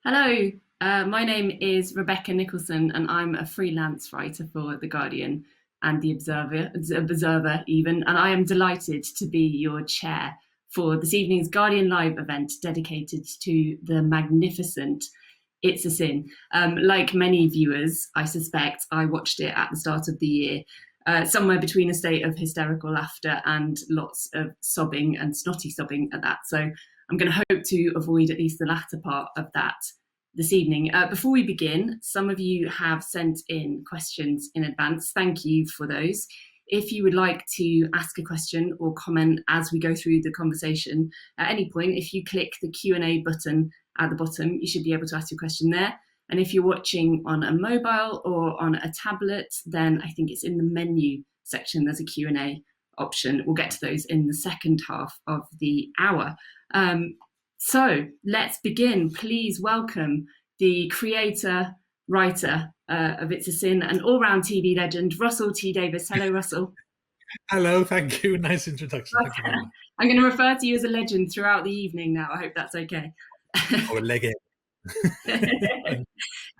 Hello, my name is Rebecca Nicholson, and I'm a freelance writer for The Guardian and The Observer even, and I am delighted to be your chair for this evening's Guardian Live event dedicated to the magnificent It's a Sin. Like many viewers, I suspect I watched it at the start of the year, somewhere between a state of hysterical laughter and lots of sobbing and snotty sobbing at that. So I'm going to hope to avoid at least the latter part of that this evening. Before we begin, some of you have sent in questions in advance. Thank you for those. If you would like to ask a question or comment as we go through the conversation at any point, if you click the Q&A button at the bottom, you should be able to ask your question there. And if you're watching on a mobile or on a tablet, then I think it's in the menu section, there's a Q&A option. We'll get to those in the second half of the hour. So let's begin. Please welcome the creator, writer of It's a Sin, and all-round TV legend, Russell T Davies. Hello, Russell. Hello, thank you. Nice introduction. Thank you very much. I'm going to refer to you as a legend throughout the evening now. I hope that's okay. Or a legend.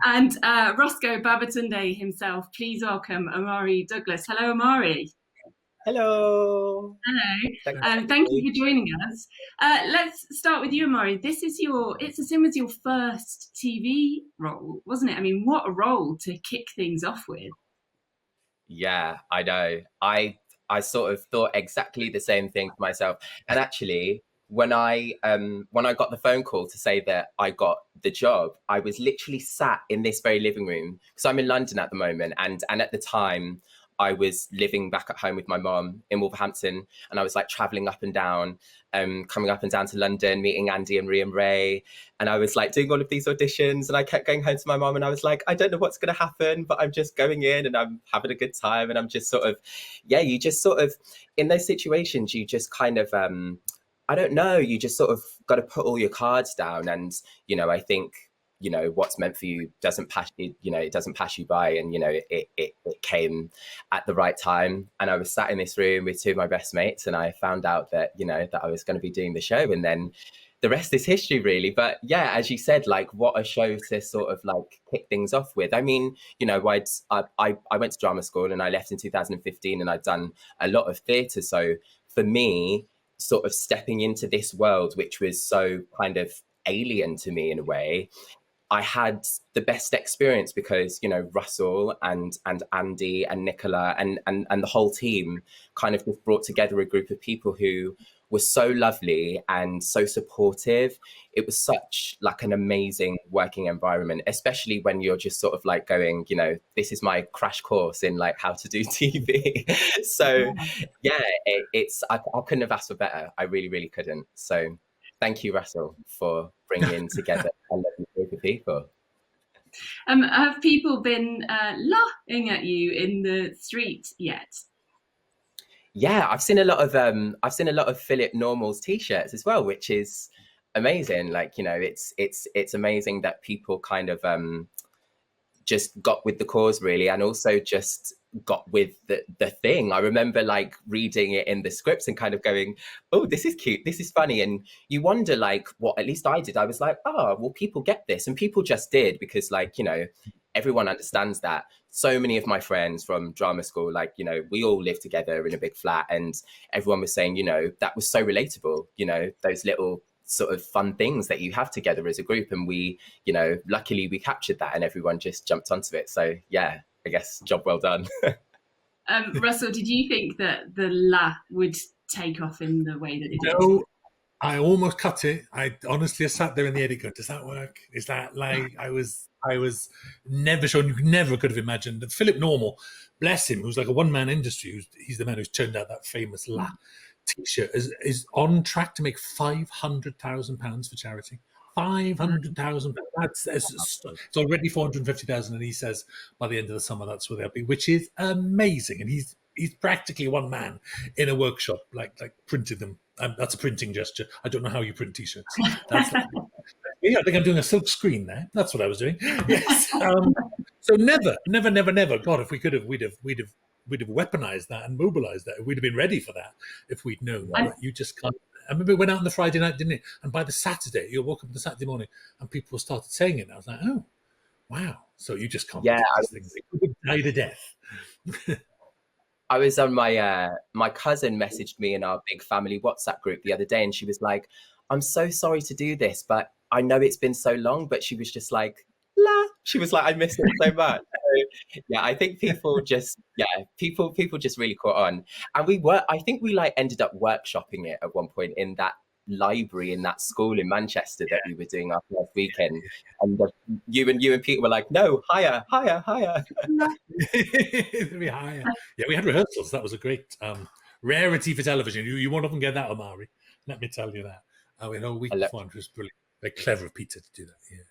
And Roscoe Babatunde himself, please welcome Omari Douglas. Hello, Omari. Hello. Hello. Thank you for joining us. Let's start with you, Omari. It's a Sin was your first TV role, wasn't it? I mean, what a role to kick things off with. Yeah, I know. I sort of thought exactly the same thing for myself. And actually, when I got the phone call to say that I got the job, I was literally sat in this very living room because I'm in London at the moment, and at the time I was living back at home with my mom in Wolverhampton, and I was like traveling up and down, coming up and down to London, meeting Andy and Rhea and Ray. And I was like doing all of these auditions, and I kept going home to my mom and I was like, I don't know what's going to happen, but I'm just going in and I'm having a good time. And I'm just sort of, you just sort of, in those situations, you just kind of, I don't know, you just sort of got to put all your cards down. And, I think, what's meant for you doesn't pass you, it doesn't pass you by. And, it came at the right time. And I was sat in this room with two of my best mates, and I found out that, that I was going to be doing the show. And then the rest is history, really. But yeah, as you said, like, what a show to sort of like kick things off with. I mean, I went to drama school and I left in 2015, and I'd done a lot of theatre. So for me, sort of stepping into this world, which was so kind of alien to me in a way, I had the best experience because, Russell and Andy and Nicola and the whole team kind of just brought together a group of people who were so lovely and so supportive. It was such like an amazing working environment, especially when you're just sort of like going, this is my crash course in like how to do TV. So I couldn't have asked for better. I really, really couldn't. So thank you, Russell, for bringing together a lovely group of people. Have people been laughing at you in the street yet? Yeah, I've seen a lot of Philip Normal's t-shirts as well, which is amazing. Like, it's amazing that people kind of just got with the cause, really, and also just got with the thing. I remember like reading it in the scripts and kind of going, oh, this is cute, this is funny. And you wonder like what, at least I did, I was like, oh, well, people get this. And people just did, because like, everyone understands that. So many of my friends from drama school, like, we all live together in a big flat, and everyone was saying, that was so relatable, those little sort of fun things that you have together as a group. And we, luckily we captured that and everyone just jumped onto it. So yeah, I guess job well done. Russell, did you think that the La would take off in the way that it did? No, I almost cut it. I honestly sat there in the edit going, does that work? Is that like, I was never sure. You never could have imagined that Philip Normal, bless him, who's like a one-man industry, he's the man who's turned out that famous La t-shirt, is on track to make £500,000 for charity. 500,000. It's already 450,000, and he says by the end of the summer that's where they'll be, which is amazing. And he's practically one man in a workshop, like printed them. That's a printing gesture. I don't know how you print t-shirts. Yeah, I think I'm doing a silk screen there. That's what I was doing. Yes. So never. God, if we could have, we'd have we'd have weaponized that and mobilized that. We'd have been ready for that if we'd known. You just can't I remember it went out on the Friday night, didn't it? And by the Saturday, you woke up on the Saturday morning and people started saying it. And I was like, oh, wow. So you just can't Yeah, predict these things. It could die to death. I was on my cousin messaged me in our big family WhatsApp group the other day, and she was like, "I'm so sorry to do this, but I know it's been so long." But she was just like, "La." She was like, "I miss it so much." So, yeah, I think people just really caught on, and I think we like ended up workshopping it at one point in that library in that school in Manchester that we were doing our first weekend, and you and Pete were like, "No, higher, higher, higher." It'd be higher. Yeah, we had rehearsals. That was a great rarity for television. You won't often get that, Omari. Let me tell you that. We had a whole week before, it was brilliant. Very clever of Peter to do that. Yeah.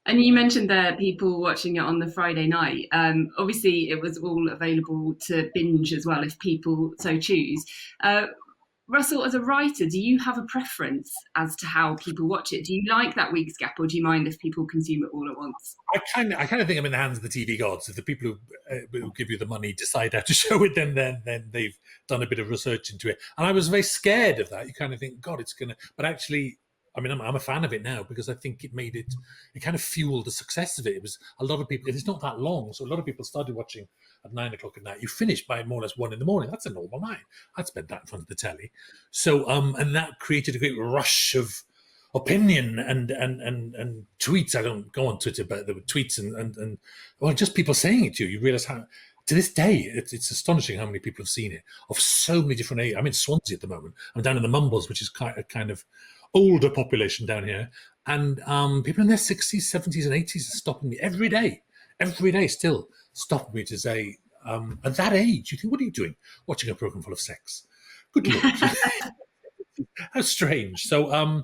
And you mentioned there people watching it on the Friday night. Obviously, it was all available to binge as well if people so choose. Russell, as a writer, do you have a preference as to how people watch it? Do you like that week's gap, or do you mind if people consume it all at once? I kind of think I'm in the hands of the TV gods. If the people who give you the money decide how to show it, then they've done a bit of research into it. And I was very scared of that. You kind of think, God, it's gonna. But actually, I mean, I'm a fan of it now because I think it kind of fueled the success of it. It was a lot of people. It's not that long, so a lot of people started watching at 9 o'clock at night. You finish by more or less 1 a.m. That's a normal night. I'd spend that in front of the telly. So, and that created a great rush of opinion and tweets. I don't go on Twitter, but there were tweets and well, just people saying it to you. You realize how, to this day, it's astonishing how many people have seen it of so many different ages. I'm in Swansea at the moment. I'm down in the Mumbles, which is kind of older population down here, and people in their 60s, 70s, and 80s are stopping me every day still stopping me to say, at that age, you think, what are you doing watching a program full of sex? Good Lord. How strange. So,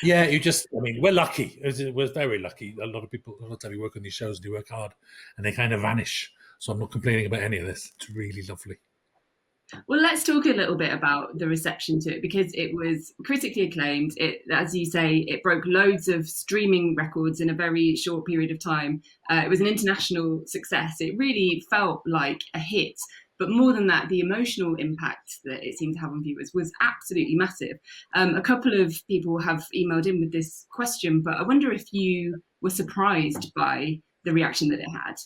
yeah, we're lucky. We're very lucky. A lot of time we work on these shows and they work hard and they kind of vanish. So I'm not complaining about any of this. It's really lovely. Well, let's talk a little bit about the reception to it, because it was critically acclaimed. It, as you say, it broke loads of streaming records in a very short period of time. It was an international success. It really felt like a hit. But more than that, the emotional impact that it seemed to have on viewers was absolutely massive. A couple of people have emailed in with this question, but I wonder if you were surprised by the reaction that it had.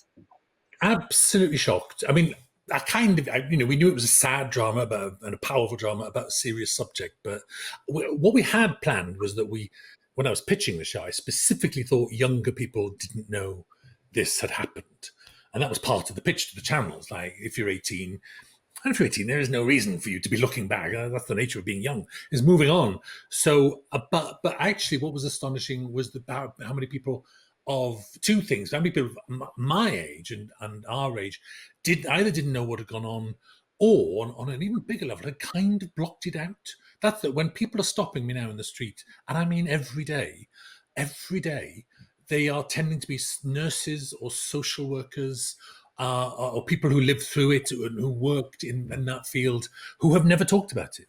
Absolutely shocked. I mean, we knew it was a sad drama and a powerful drama about a serious subject. But what we had planned was that when I was pitching the show, I specifically thought younger people didn't know this had happened. And that was part of the pitch to the channels. Like, if you're 18, there is no reason for you to be looking back. That's the nature of being young, is moving on. So, but actually what was astonishing was how many people of two things. How many people my age and our age either didn't know what had gone on, or on an even bigger level had kind of blocked it out. That's that when people are stopping me now in the street, and I mean every day, they are tending to be nurses or social workers or people who lived through it and who worked in that field, who have never talked about it.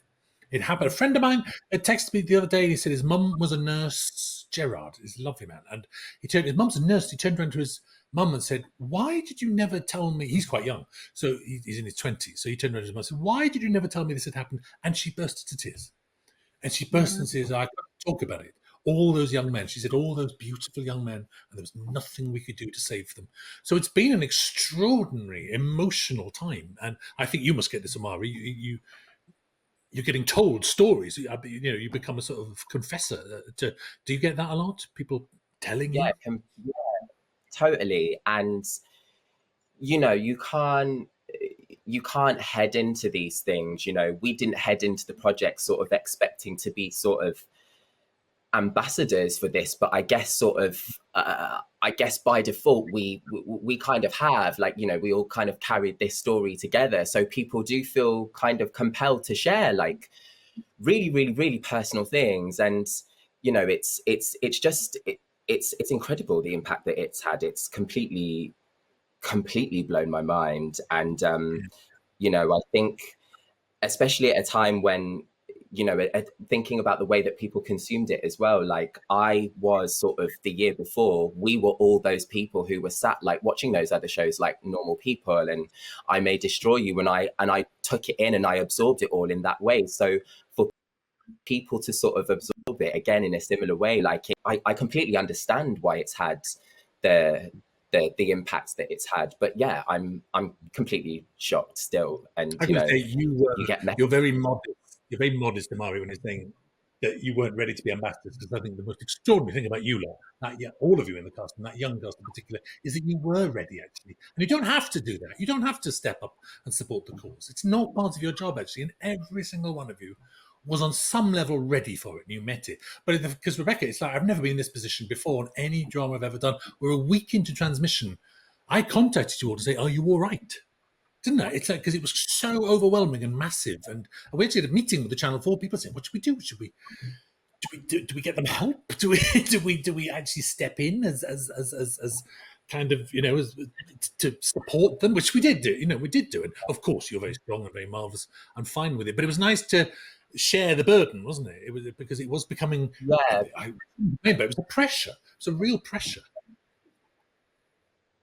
It happened. A friend of mine had texted me the other day. He said his mum was a nurse. Gerard is a lovely man. And his mum's a nurse. He turned around to his mum and said, "Why did you never tell me?" He's quite young, so he's in his 20s. So he turned around to his mum and said, "Why did you never tell me this had happened?" And she burst into tears. And she burst into tears. I couldn't talk about it. All those young men, she said, all those beautiful young men, and there was nothing we could do to save them. So it's been an extraordinary, emotional time. And I think you must get this, Omari. You're getting told stories. You become a sort of confessor. Do you get that a lot? People telling you? Yeah, totally. And you can't head into these things. We didn't head into the project sort of expecting to be sort of ambassadors for this, but I guess by default we kind of have, we all kind of carried this story together, so people do feel kind of compelled to share like really, really, really personal things. And it's incredible the impact that it's had. It's completely blown my mind. And I think especially at a time when thinking about the way that people consumed it as well. Like, I was sort of the year before, we were all those people who were sat like watching those other shows like normal people, and I May Destroy You, and I took it in and I absorbed it all in that way. So for people to sort of absorb it again in a similar way. Like I completely understand why it's had the impacts that it's had, but yeah, I'm completely shocked still. And I'm going to say you get you're very modest. You're very modest, Omari, when you're saying that you weren't ready to be ambassadors, because I think the most extraordinary thing about you lot, all of you in the cast, and that young cast in particular, is that you were ready, actually. And you don't have to do that. You don't have to step up and support the cause. It's not part of your job, actually. And every single one of you was on some level ready for it, and you met it. But because Rebecca, it's like, I've never been in this position before on any drama I've ever done. We're a week into transmission. I contacted you all to say, are you all right? Didn't I? It's like, because it was so overwhelming and massive. And we actually had a meeting with the Channel 4 people saying, what should we do? Should we do we get them help? Do we actually step in as kind of, as to support them, which we did do. We did do it. Of course, you're very strong and very marvelous. I'm fine with it, but it was nice to share the burden, wasn't it? It was because it was becoming. Yeah, it was a pressure. It was a real pressure.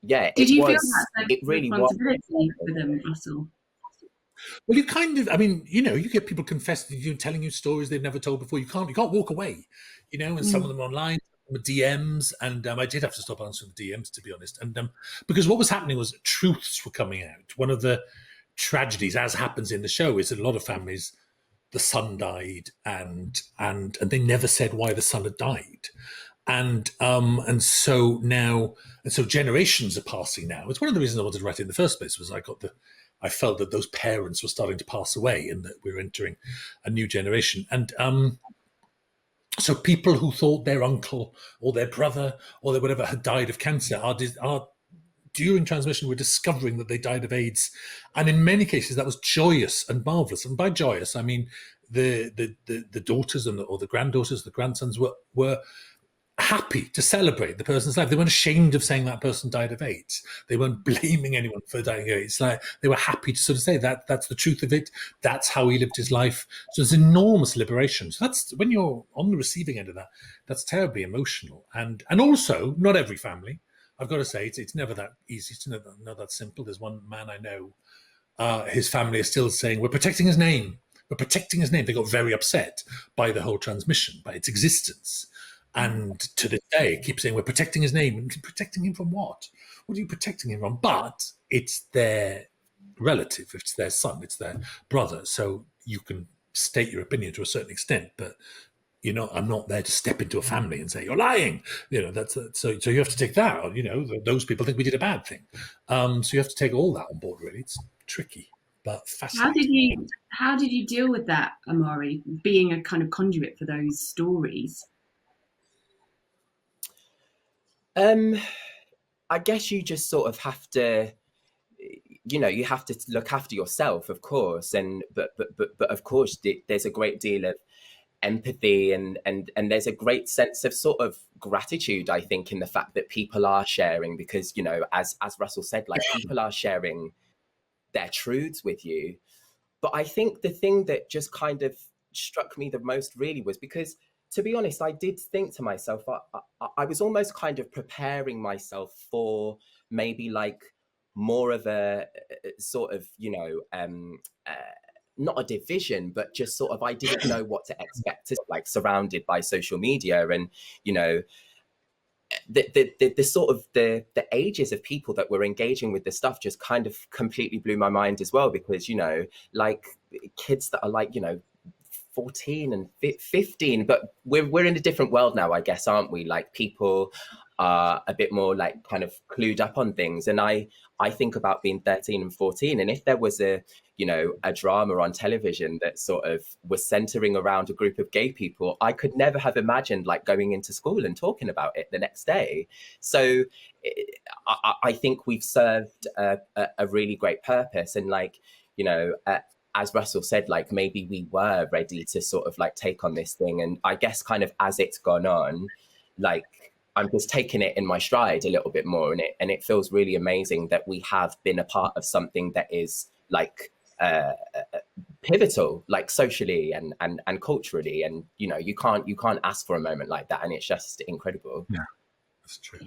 Yeah, did you feel that it really responsibility for them, Russell? Well, you kind of, you get people confessing, telling you stories they've never told before. You can't walk away, and some of them online, DMs, and I did have to stop answering the DMs, to be honest. And because what was happening was truths were coming out. One of the tragedies, as happens in the show, is that a lot of families, the son died, and they never said why the son had died. And so generations are passing now. It's one of the reasons I wanted to write it in the first place, was I felt that those parents were starting to pass away and that we were entering a new generation. And so people who thought their uncle or their brother or their whatever had died of cancer are during transmission, we're discovering that they died of AIDS. And in many cases, that was joyous and marvelous. And by joyous, I mean the daughters or the granddaughters, the grandsons were happy to celebrate the person's life. They weren't ashamed of saying that person died of AIDS. They weren't blaming anyone for dying of AIDS. Like, they were happy to sort of say that that's the truth of it. That's how he lived his life. So there's enormous liberation. So that's, when you're on the receiving end of that, that's terribly emotional. And also, not every family, I've got to say, it's never that easy. It's never that simple. There's one man I know, his family is still saying, we're protecting his name. We're protecting his name. They got very upset by the whole transmission, by its existence. And to this day, keep saying, we're protecting his name. And protecting him from what? What are you protecting him from? But it's their relative, it's their son, it's their brother. So you can state your opinion to a certain extent, but I'm not there to step into a family and say, you're lying. So you have to take that on. Those people think we did a bad thing. So you have to take all that on board, really. It's tricky, but fascinating. How did you deal with that, Omari, being a kind of conduit for those stories? I guess you just sort of have to, you have to look after yourself, of course, but of course there's a great deal of empathy and there's a great sense of sort of gratitude, I think, in the fact that people are sharing, because as Russell said, like, people are sharing their truths with you. But I think the thing that just kind of struck me the most really was because, to be honest, I did think to myself, I was almost kind of preparing myself for maybe like more of a sort of, not a division, but just sort of, I didn't know what to expect, like surrounded by social media and, the sort of the ages of people that were engaging with this stuff just kind of completely blew my mind as well, because, like kids that are like, 14 and 15, but we're in a different world now, I guess, aren't we? Like, people are a bit more like kind of clued up on things. And I think about being 13 and 14, and if there was a drama on television that sort of was centering around a group of gay people, I could never have imagined like going into school and talking about it the next day. So I think we've served a really great purpose. And like, as Russell said, like, maybe we were ready to sort of like take on this thing. And I guess kind of as it's gone on, like, I'm just taking it in my stride a little bit more, and it feels really amazing that we have been a part of something that is like pivotal, like socially and culturally. And you can't ask for a moment like that, and it's just incredible. Yeah, that's true.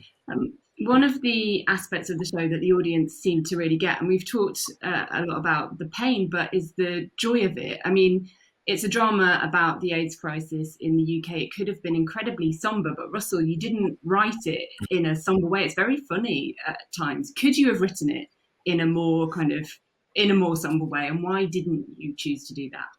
One of the aspects of the show that the audience seemed to really get, and we've talked a lot about the pain, but is the joy of it. I mean, it's a drama about the AIDS crisis in the UK. It could have been incredibly somber, but Russell, you didn't write it in a somber way. It's very funny at times. Could you have written it in a more somber way, and why didn't you choose to do that?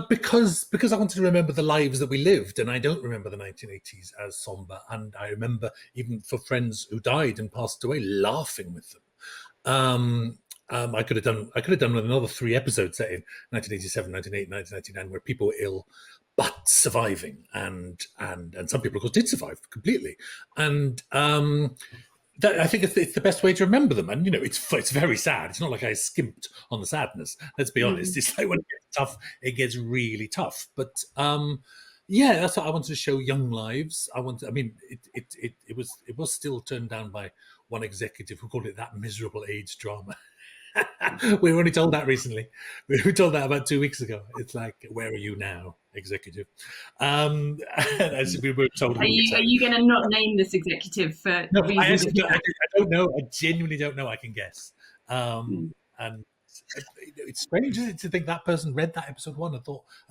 Because I wanted to remember the lives that we lived, and I don't remember the 1980s as somber. And I remember, even for friends who died and passed away, laughing with them. I could have done another 3 episodes set in 1987, 1988, 1999, where people were ill but surviving, and some people, of course, did survive completely. And I think it's the best way to remember them. And, it's very sad. It's not like I skimped on the sadness. Let's be honest. It's like when it gets tough, it gets really tough. But yeah, that's what I wanted to show. Young lives. It was still turned down by one executive who called it that miserable AIDS drama. We were only told that recently. We were told that about 2 weeks ago. It's like, where are you now, executive? As we were told. Are you going to not name this executive for no, reasons? I don't know. I genuinely don't know. I can guess. And it's strange to think that person read that episode 1 and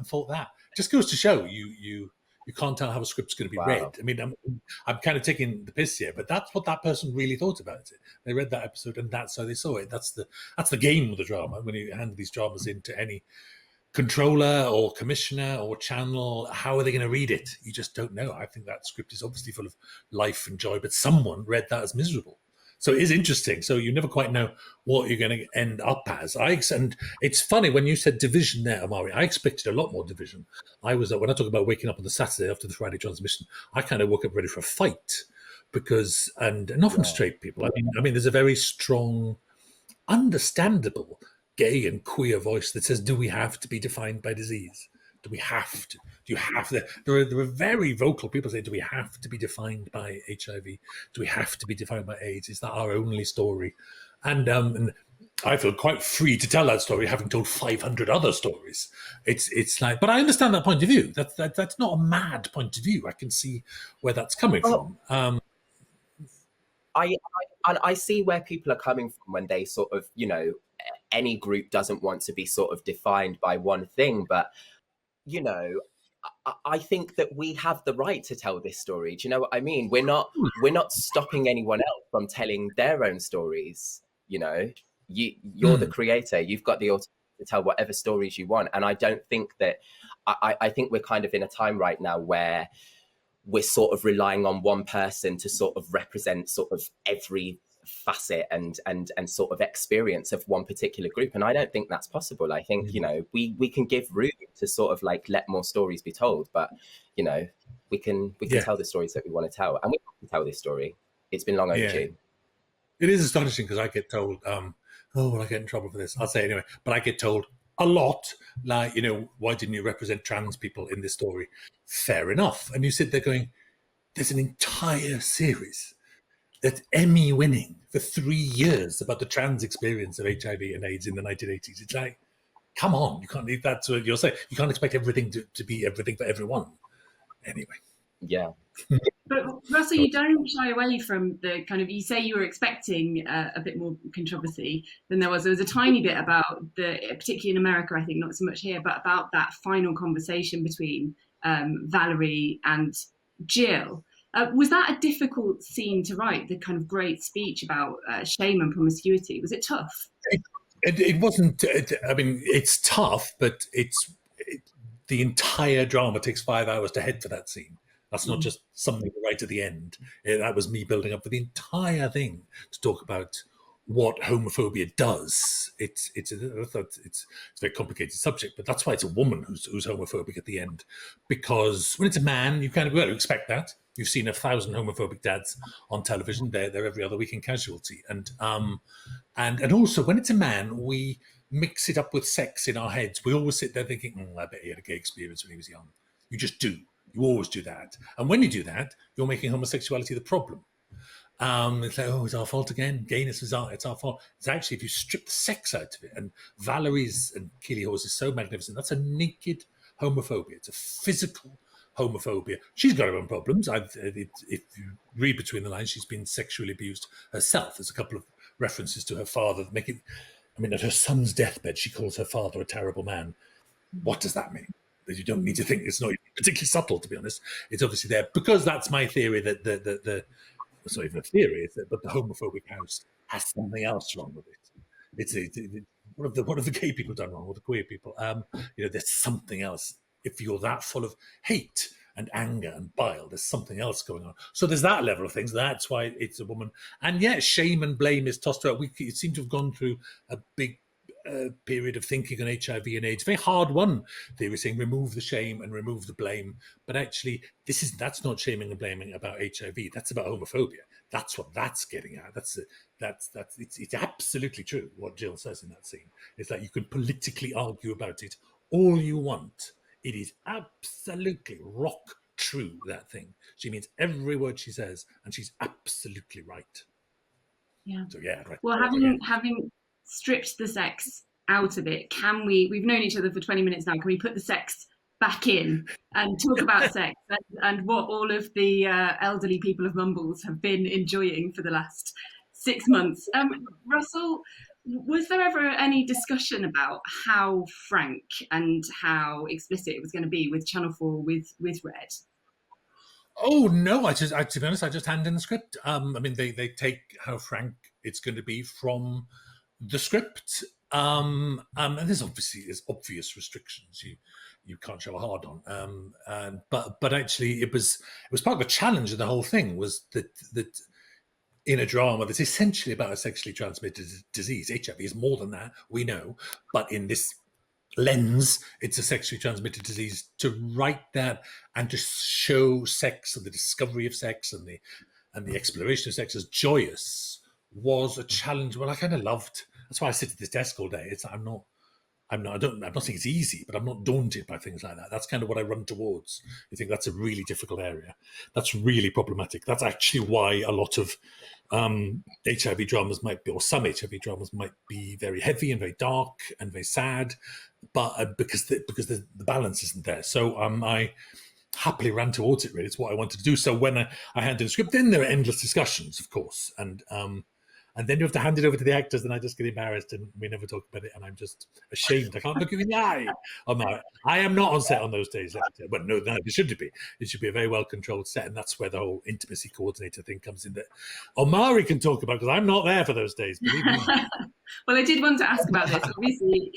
thought that. Just goes to show you can't tell how a script's going to be read. I mean, I'm kind of taking the piss here, but that's what that person really thought about it. They read that episode, and that's how they saw it. That's the game of the drama. When you hand these dramas into any controller or commissioner or channel, how are they going to read it? You just don't know. I think that script is obviously full of life and joy, but someone read that as miserable. So it is interesting. So you never quite know what you're going to end up as. And it's funny, when you said division there, Omari, I expected a lot more division. When I talk about waking up on the Saturday after the Friday transmission, I kind of woke up ready for a fight, and often straight people. I mean, there's a very strong, understandable gay and queer voice that says, do we have to be defined by disease? Do we have to? Do you have to? There are very vocal people saying, do we have to be defined by HIV? Do we have to be defined by AIDS? Is that our only story? And I feel quite free to tell that story, having told 500 other stories. It's like, but I understand that point of view. That's not a mad point of view. I can see where that's coming from. I see where people are coming from when they sort of, any group doesn't want to be sort of defined by one thing, but I think that we have the right to tell this story. Do you know what I mean? We're not stopping anyone else from telling their own stories. You're the creator. You've got the authority to tell whatever stories you want. And I don't think that I think we're kind of in a time right now where we're sort of relying on one person to sort of represent sort of every facet and sort of experience of one particular group, and I don't think that's possible. I think we can give room to sort of like let more stories be told, but we can tell the stories that we want to tell, and we have to tell this story. It's been long overdue. It is astonishing because I get told, will I get in trouble for this? I'll say it anyway, but I get told a lot, like, why didn't you represent trans people in this story? Fair enough. And you sit there going, there's an entire series that's Emmy winning for 3 years about the trans experience of HIV and AIDS in the 1980s. It's like, come on, you can't. That's what you're saying. You can't expect everything to be everything for everyone. Anyway. Yeah. But Russell, you don't shy away from the kind of, you say you were expecting a bit more controversy than there was. There was a tiny bit about particularly in America, I think, not so much here, but about that final conversation between Valerie and Jill. Was that a difficult scene to write, the kind of great speech about shame and promiscuity? Was it tough? It wasn't. It's tough, but the entire drama takes 5 hours to head for that scene. That's not just something right at the end. That was me building up for the entire thing to talk about what homophobia does. It's a very complicated subject, but that's why it's a woman who's homophobic at the end. Because when it's a man, you kind of got to expect that. You've seen 1,000 homophobic dads on television. They're every other week in Casualty. And also when it's a man, we mix it up with sex in our heads. We always sit there thinking, I bet he had a gay experience when he was young. You just do. You always do that. And when you do that, you're making homosexuality the problem. It's like, it's our fault again. Gayness it's our fault. It's actually, if you strip the sex out of it, and Valerie's and Keely Hawes is so magnificent, that's a naked homophobia. It's a physical homophobia. She's got her own problems. If you read between the lines, she's been sexually abused herself. There's a couple of references to her father that make it, at her son's deathbed, she calls her father a terrible man. What does that mean? You don't need to think. It's not particularly subtle, to be honest. It's obviously there because that's my theory that it's not even a theory, but the homophobic house has something else wrong with it. What have the gay people done wrong, or the queer people? There's something else. If you're that full of hate and anger and bile, there's something else going on. So there's that level of things. That's why it's a woman. And yet, shame and blame is tossed out. We seem to have gone through a big period of thinking on HIV and AIDS. Very hard one. They were saying remove the shame and remove the blame, but actually that's not shaming and blaming about HIV. That's about homophobia. That's what that's getting at. It's absolutely true what Jill says in that scene. It's that you can politically argue about it all you want. It is absolutely rock true, that thing. She means every word she says, and she's absolutely right. Yeah. So yeah. Right. Well, having stripped the sex out of it, we've known each other for 20 minutes now, can we put the sex back in and talk about sex and what all of the elderly people of Mumbles have been enjoying for the last 6 months? Russell, was there ever any discussion about how frank and how explicit it was going to be with Channel 4 with Red? Oh no! To be honest, I just hand in the script. They take how frank it's going to be from the script, and there's obvious restrictions. You can't show a hard on, but actually it was part of the challenge of the whole thing was that in a drama that's essentially about a sexually transmitted disease, HIV is more than that, we know, but in this lens, it's a sexually transmitted disease. To write that and to show sex and the discovery of sex and the exploration of sex as joyous was a challenge. Well, I kind of loved. That's why I sit at this desk all day. I'm not saying it's easy, but I'm not daunted by things like that. That's kind of what I run towards. You think that's a really difficult area. That's really problematic. That's actually why a lot of HIV dramas might be, or some HIV dramas might be very heavy and very dark and very sad, but because the balance isn't there. So I happily ran towards it. Really, it's what I wanted to do. So when I handed the script in, there are endless discussions, of course, and then you have to hand it over to the actors, and I just get embarrassed, and we never talk about it, and I'm just ashamed. I can't look you in the eye. I am not on set on those days. But no, it shouldn't be. It should be a very well-controlled set, and that's where the whole intimacy coordinator thing comes in that Omari can talk about, because I'm not there for those days, believe me. Well, I did want to ask about this. Obviously,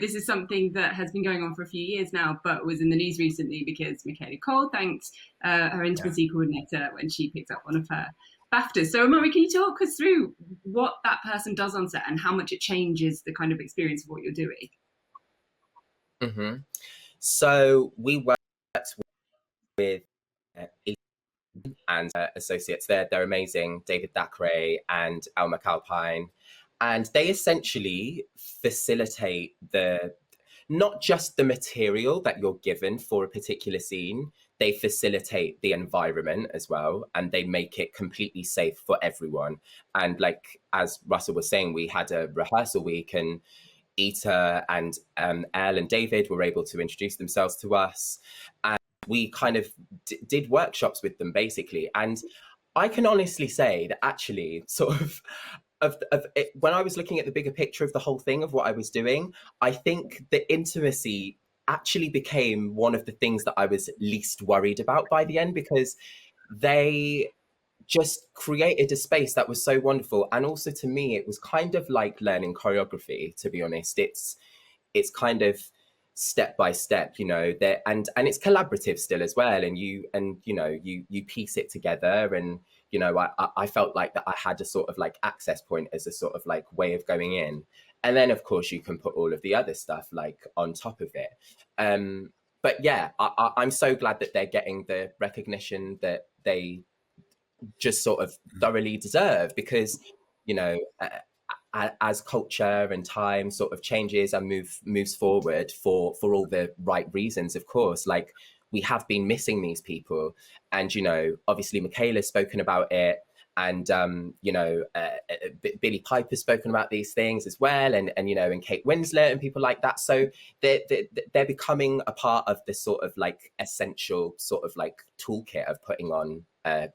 this is something that has been going on for a few years now, but was in the news recently because Michaela Cole thanked her intimacy coordinator when she picked up one of her BAFTAs. So, Omari, can you talk us through what that person does on set and how much it changes the kind of experience of what you're doing? Mm-hmm. So we worked with and associates. They're amazing, David Thackeray and Elle McAlpine, and they essentially facilitate not just the material that you're given for a particular scene, they facilitate the environment as well, and they make it completely safe for everyone. And like, as Russell was saying, we had a rehearsal week, and Ita and Elle and David were able to introduce themselves to us, and we kind of did workshops with them, basically. And I can honestly say that actually sort of it, when I was looking at the bigger picture of the whole thing of what I was doing, I think the intimacy actually became one of the things that I was least worried about by the end, because they just created a space that was so wonderful. And also, to me, it was kind of like learning choreography, to be honest. It's kind of step by step, and it's collaborative still as well, and you piece it together, and I felt like that I had a sort of like access point as a sort of like way of going in. And then, of course, you can put all of the other stuff like on top of it. But yeah, I'm so glad that they're getting the recognition that they just sort of thoroughly deserve, because, as culture and time sort of changes and moves forward for all the right reasons, of course, like we have been missing these people. And, obviously Michaela's spoken about it, and Billy Piper's spoken about these things as well, and Kate Winslet and people like that. So they're becoming a part of this sort of like essential sort of like toolkit of putting on a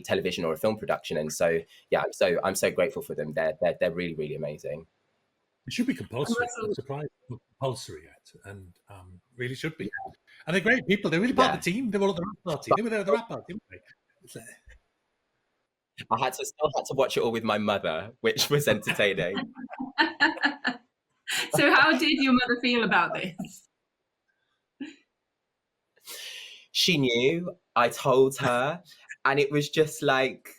television or a film production. And so yeah, I'm so grateful for them. They're really, really amazing. It should be compulsory. I'm surprised. compulsory yet, and really should be. And they're great people. They're really part of the team. They were all the rap party. They were there at the rap party, weren't they? I still had to watch it all with my mother, which was entertaining. So how did your mother feel about this? She knew, I told her, and it was just like,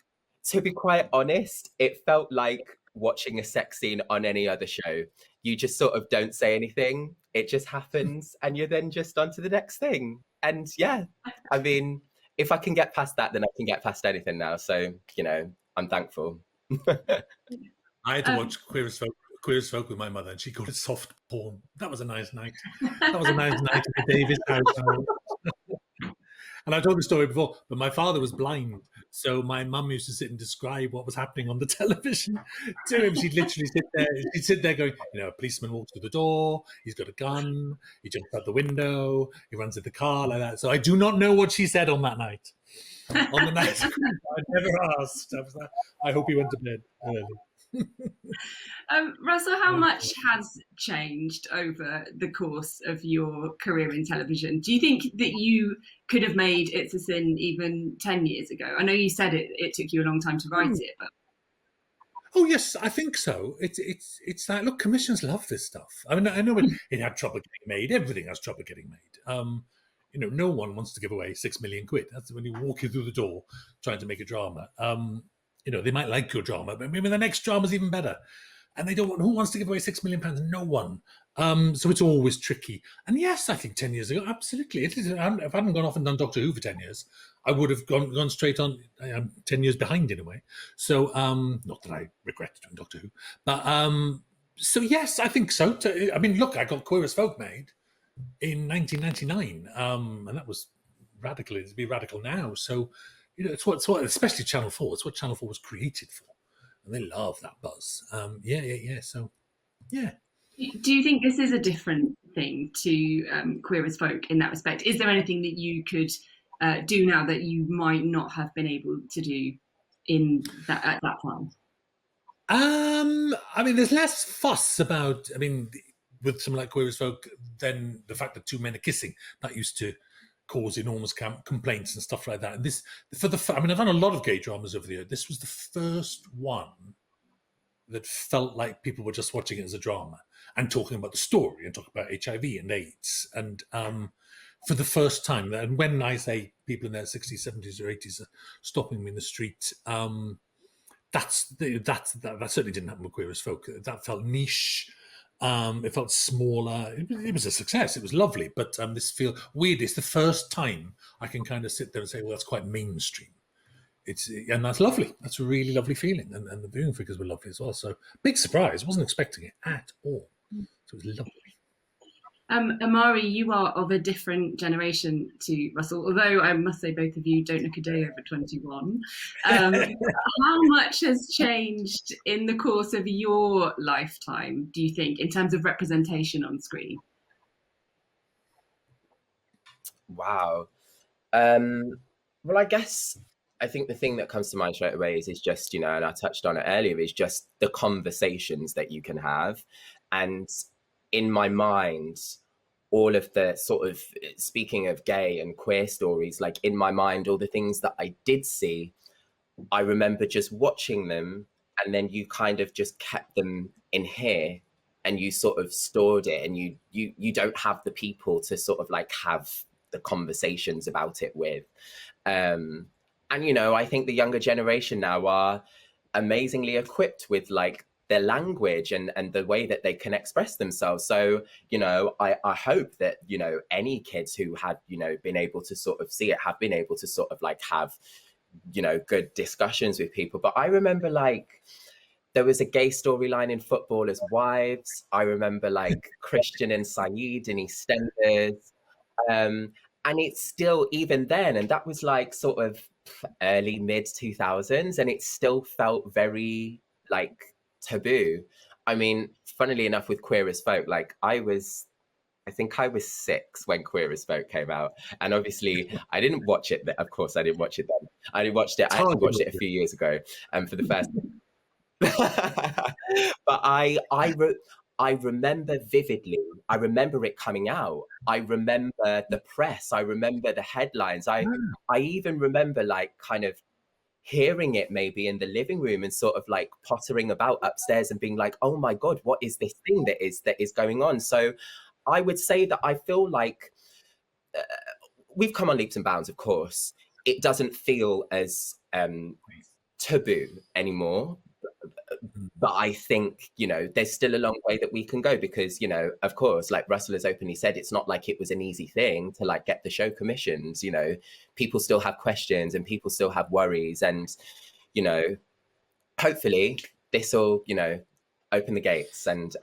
to be quite honest, it felt like watching a sex scene on any other show. You just sort of don't say anything. It just happens, and you're then just on to the next thing. And yeah, I mean, if I can get past that, then I can get past anything now. So, you know, I'm thankful. I had to watch Queer as Folk with my mother, and she called it soft porn. That was a nice night. That was a nice night at the Davies household. And I've told the story before, but my father was blind. So my mum used to sit and describe what was happening on the television to him. She'd literally sit there going, you know, a policeman walks through the door, he's got a gun, he jumps out the window, he runs in the car, like that. So I do not know what she said on that night. On the night, I never asked. I hope he went to bed early. Russell, how much has changed over the course of your career in television? Do you think that you could have made It's a Sin even 10 years ago? I know you said it took you a long time to write it, but... Oh yes, I think so. It's like, look, commissions love this stuff. I mean, I know it had trouble getting made. Everything has trouble getting made. You know, no one wants to give away £6 million. That's when you walk through the door trying to make a drama. You know, they might like your drama, but maybe the next drama is even better. And they don't want, who wants to give away £6 million? No one. So it's always tricky. And yes, I think 10 years ago, absolutely. If I hadn't gone off and done Doctor Who for 10 years, I would have gone straight on. I'm 10 years behind in a way. So, not that I regret doing Doctor Who. But, so yes, I think so. I mean, look, I got Queer as Folk made in 1999. And that was radical. It'd be radical now. So, you know, it's what, especially Channel 4. It's what Channel 4 was created for. And they love that buzz. Yeah. So, yeah. Do you think this is a different thing to Queer as Folk in that respect? Is there anything that you could do now that you might not have been able to do at that time? I mean, there's less fuss about, I mean, with something like Queer as Folk than the fact that two men are kissing. That used to cause enormous complaints and stuff like that. And this, I mean, I've done a lot of gay dramas over the years. This was the first one that felt like people were just watching it as a drama and talking about the story and talking about HIV and AIDS. And for the first time, and when I say people in their 60s, 70s, or 80s are stopping me in the street, that certainly didn't happen with Queer as Folk. That felt niche. It felt smaller. It was a success. It was lovely. But this feel weird. It's the first time I can kind of sit there and say, well, that's quite mainstream. And that's lovely. That's a really lovely feeling. And the viewing figures were lovely as well. So big surprise. Wasn't expecting it at all. So it was lovely. Omari, you are of a different generation to Russell, although I must say both of you don't look a day over 21. How much has changed in the course of your lifetime, do you think, in terms of representation on screen? Wow. Well, I guess I think the thing that comes to mind straight away is just, you know, and I touched on it earlier, is just the conversations that you can have. And in my mind, all of the sort of, speaking of gay and queer stories, like in my mind, all the things that I did see, I remember just watching them, and then you kind of just kept them in here and you sort of stored it, and you don't have the people to sort of like have the conversations about it with. And, you know, I think the younger generation now are amazingly equipped with like their language and the way that they can express themselves. So, you know, I hope that, you know, any kids who had, you know, been able to sort of see it have been able to sort of like have, you know, good discussions with people. But I remember like there was a gay storyline in Footballers' Wives. I remember like Christian and Saeed in EastEnders. And it's still, even then, and that was like sort of early mid 2000s, and it still felt very like taboo. I mean, funnily enough, with Queer as Folk, like I think I was 6 when Queer as Folk came out, and obviously I didn't watch it. Of course, I didn't watch it then. I actually watched it a few years ago, for the first. But I remember vividly, I remember it coming out. I remember the press. I remember the headlines. I even remember like kind of hearing it maybe in the living room and sort of like pottering about upstairs and being like, oh my God, what is this thing that is going on? So I would say that I feel like we've come on leaps and bounds, of course. It doesn't feel as taboo anymore. But I think, there's still a long way that we can go because, of course, like Russell has openly said, it's not like it was an easy thing to like get the show commissioned. People still have questions and people still have worries. And, hopefully this will, open the gates and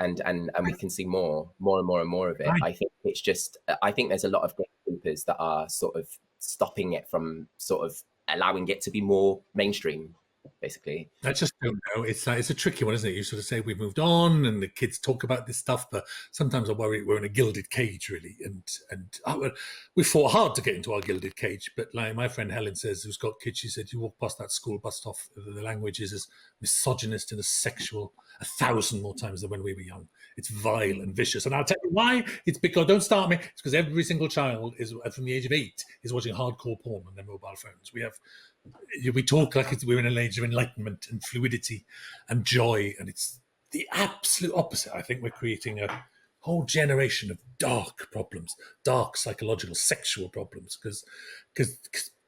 we can see more and more of it. I think it's just, I think there's a lot of gatekeepers that are sort of stopping it from sort of allowing it to be more mainstream. Basically, I just don't know. It's a tricky one, isn't it? You sort of say we've moved on, and the kids talk about this stuff, but sometimes I worry we're in a gilded cage, really. And we fought hard to get into our gilded cage. But like my friend Helen says, who's got kids, she said you walk past that school bus stop, the language is as misogynist and as sexual 1,000 more times than when we were young. It's vile and vicious, and I'll tell you why. It's because don't start me. It's because every single child is from the age of 8 is watching hardcore porn on their mobile phones. We talk like we're in an age of enlightenment and fluidity and joy, and it's the absolute opposite. I think we're creating a whole generation of dark problems, dark psychological, sexual problems, because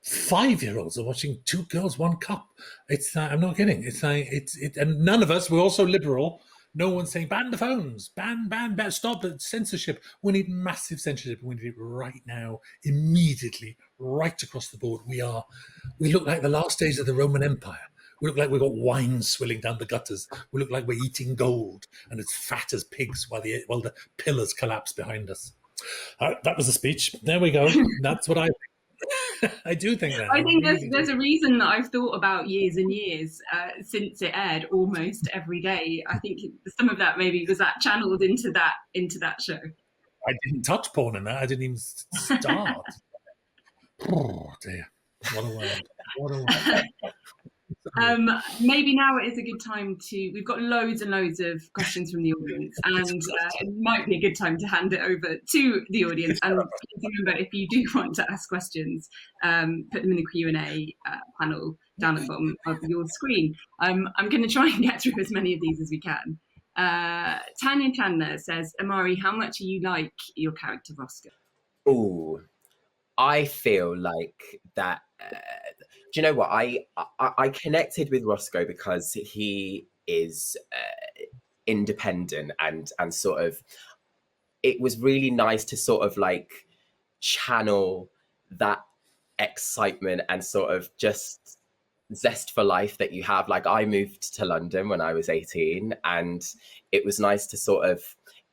5-year-olds are watching Two Girls, One Cup. It's I'm not kidding. It's like and none of us. We're also liberal. No one's saying ban the phones, ban, stop the censorship. We need massive censorship. We need it right now, immediately, right across the board. We look like the last days of the Roman Empire. We look like we've got wine swilling down the gutters. We look like we're eating gold and as fat as pigs while the pillars collapse behind us. That was a speech. There we go. That's what I think. I do think that. I think there's a reason that I've thought about years and years since it aired almost every day. I think some of that maybe was that channeled into that show. I didn't touch porn in that. I didn't even start. Oh dear! What a word! Maybe now it is a good time we've got loads and loads of questions from the audience, and it might be a good time to hand it over to the audience. And please remember, if you do want to ask questions, put them in the Q&A panel down at the bottom of your screen. I'm going to try and get through as many of these as we can. Tanya Chandler says, Omari, how much are you like your character Roscoe? Oh, I feel like that. Do you know what? I connected with Roscoe because he is independent and sort of. It was really nice to sort of like channel that excitement and sort of just zest for life that you have. Like I moved to London when I was 18, and it was nice to sort of.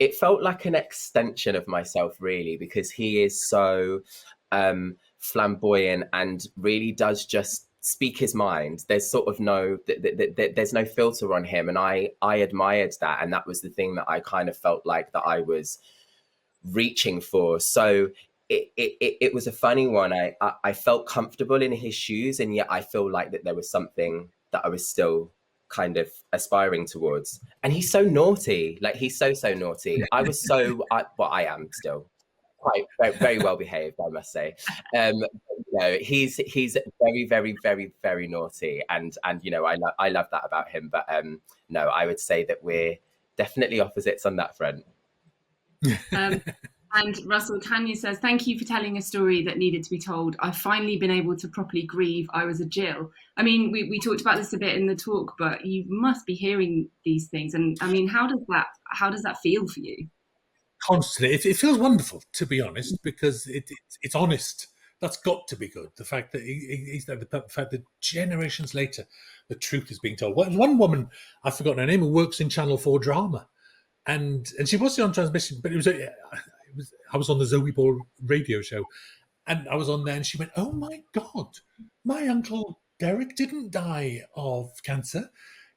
It felt like an extension of myself, really, because he is so. Flamboyant and really does just speak his mind. There's sort of there's no filter on him, and I admired that, and that was the thing that I kind of felt like that I was reaching for. So it was a funny one. I felt comfortable in his shoes, and yet I feel like that there was something that I was still kind of aspiring towards. And he's so naughty, like he's so naughty. I am still. Quite very well behaved, I must say. He's very, very, very, very naughty, and I love that about him. But no, I would say that we're definitely opposites on that front. And Russell, Tanya says, thank you for telling a story that needed to be told. I've finally been able to properly grieve. I was a Jill. I mean, we talked about this a bit in the talk, but you must be hearing these things. And I mean, how does that feel for you? Constantly, it feels wonderful, to be honest, because it's honest. That's got to be good. The fact that the fact that generations later, the truth is being told. One woman, I've forgotten her name, who works in Channel 4 drama, and she wasn't on transmission, but I was on the Zoe Ball radio show, and I was on there, and she went, "Oh my God, my uncle Derek didn't die of cancer."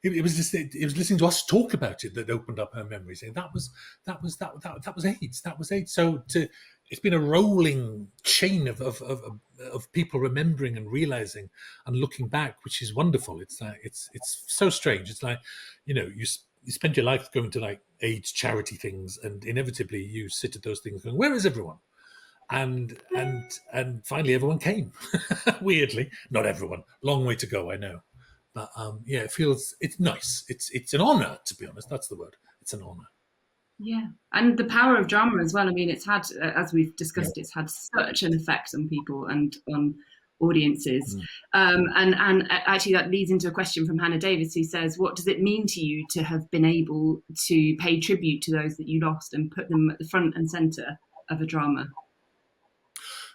It was listening to us talk about it that opened up her memories. And that was AIDS. That was AIDS. So it's been a rolling chain of people remembering and realizing and looking back, which is wonderful. It's like it's so strange. It's like you spend your life going to like AIDS charity things, and inevitably you sit at those things going, where is everyone? And finally everyone came. Weirdly, not everyone. Long way to go, I know. But yeah, it's nice. It's an honor, to be honest. That's the word. It's an honor. Yeah, and the power of drama as well. I mean, it's had, as we've discussed, it's had such an effect on people and on audiences. And actually, that leads into a question from Hannah Davis, who says, "What does it mean to you to have been able to pay tribute to those that you lost and put them at the front and centre of a drama?"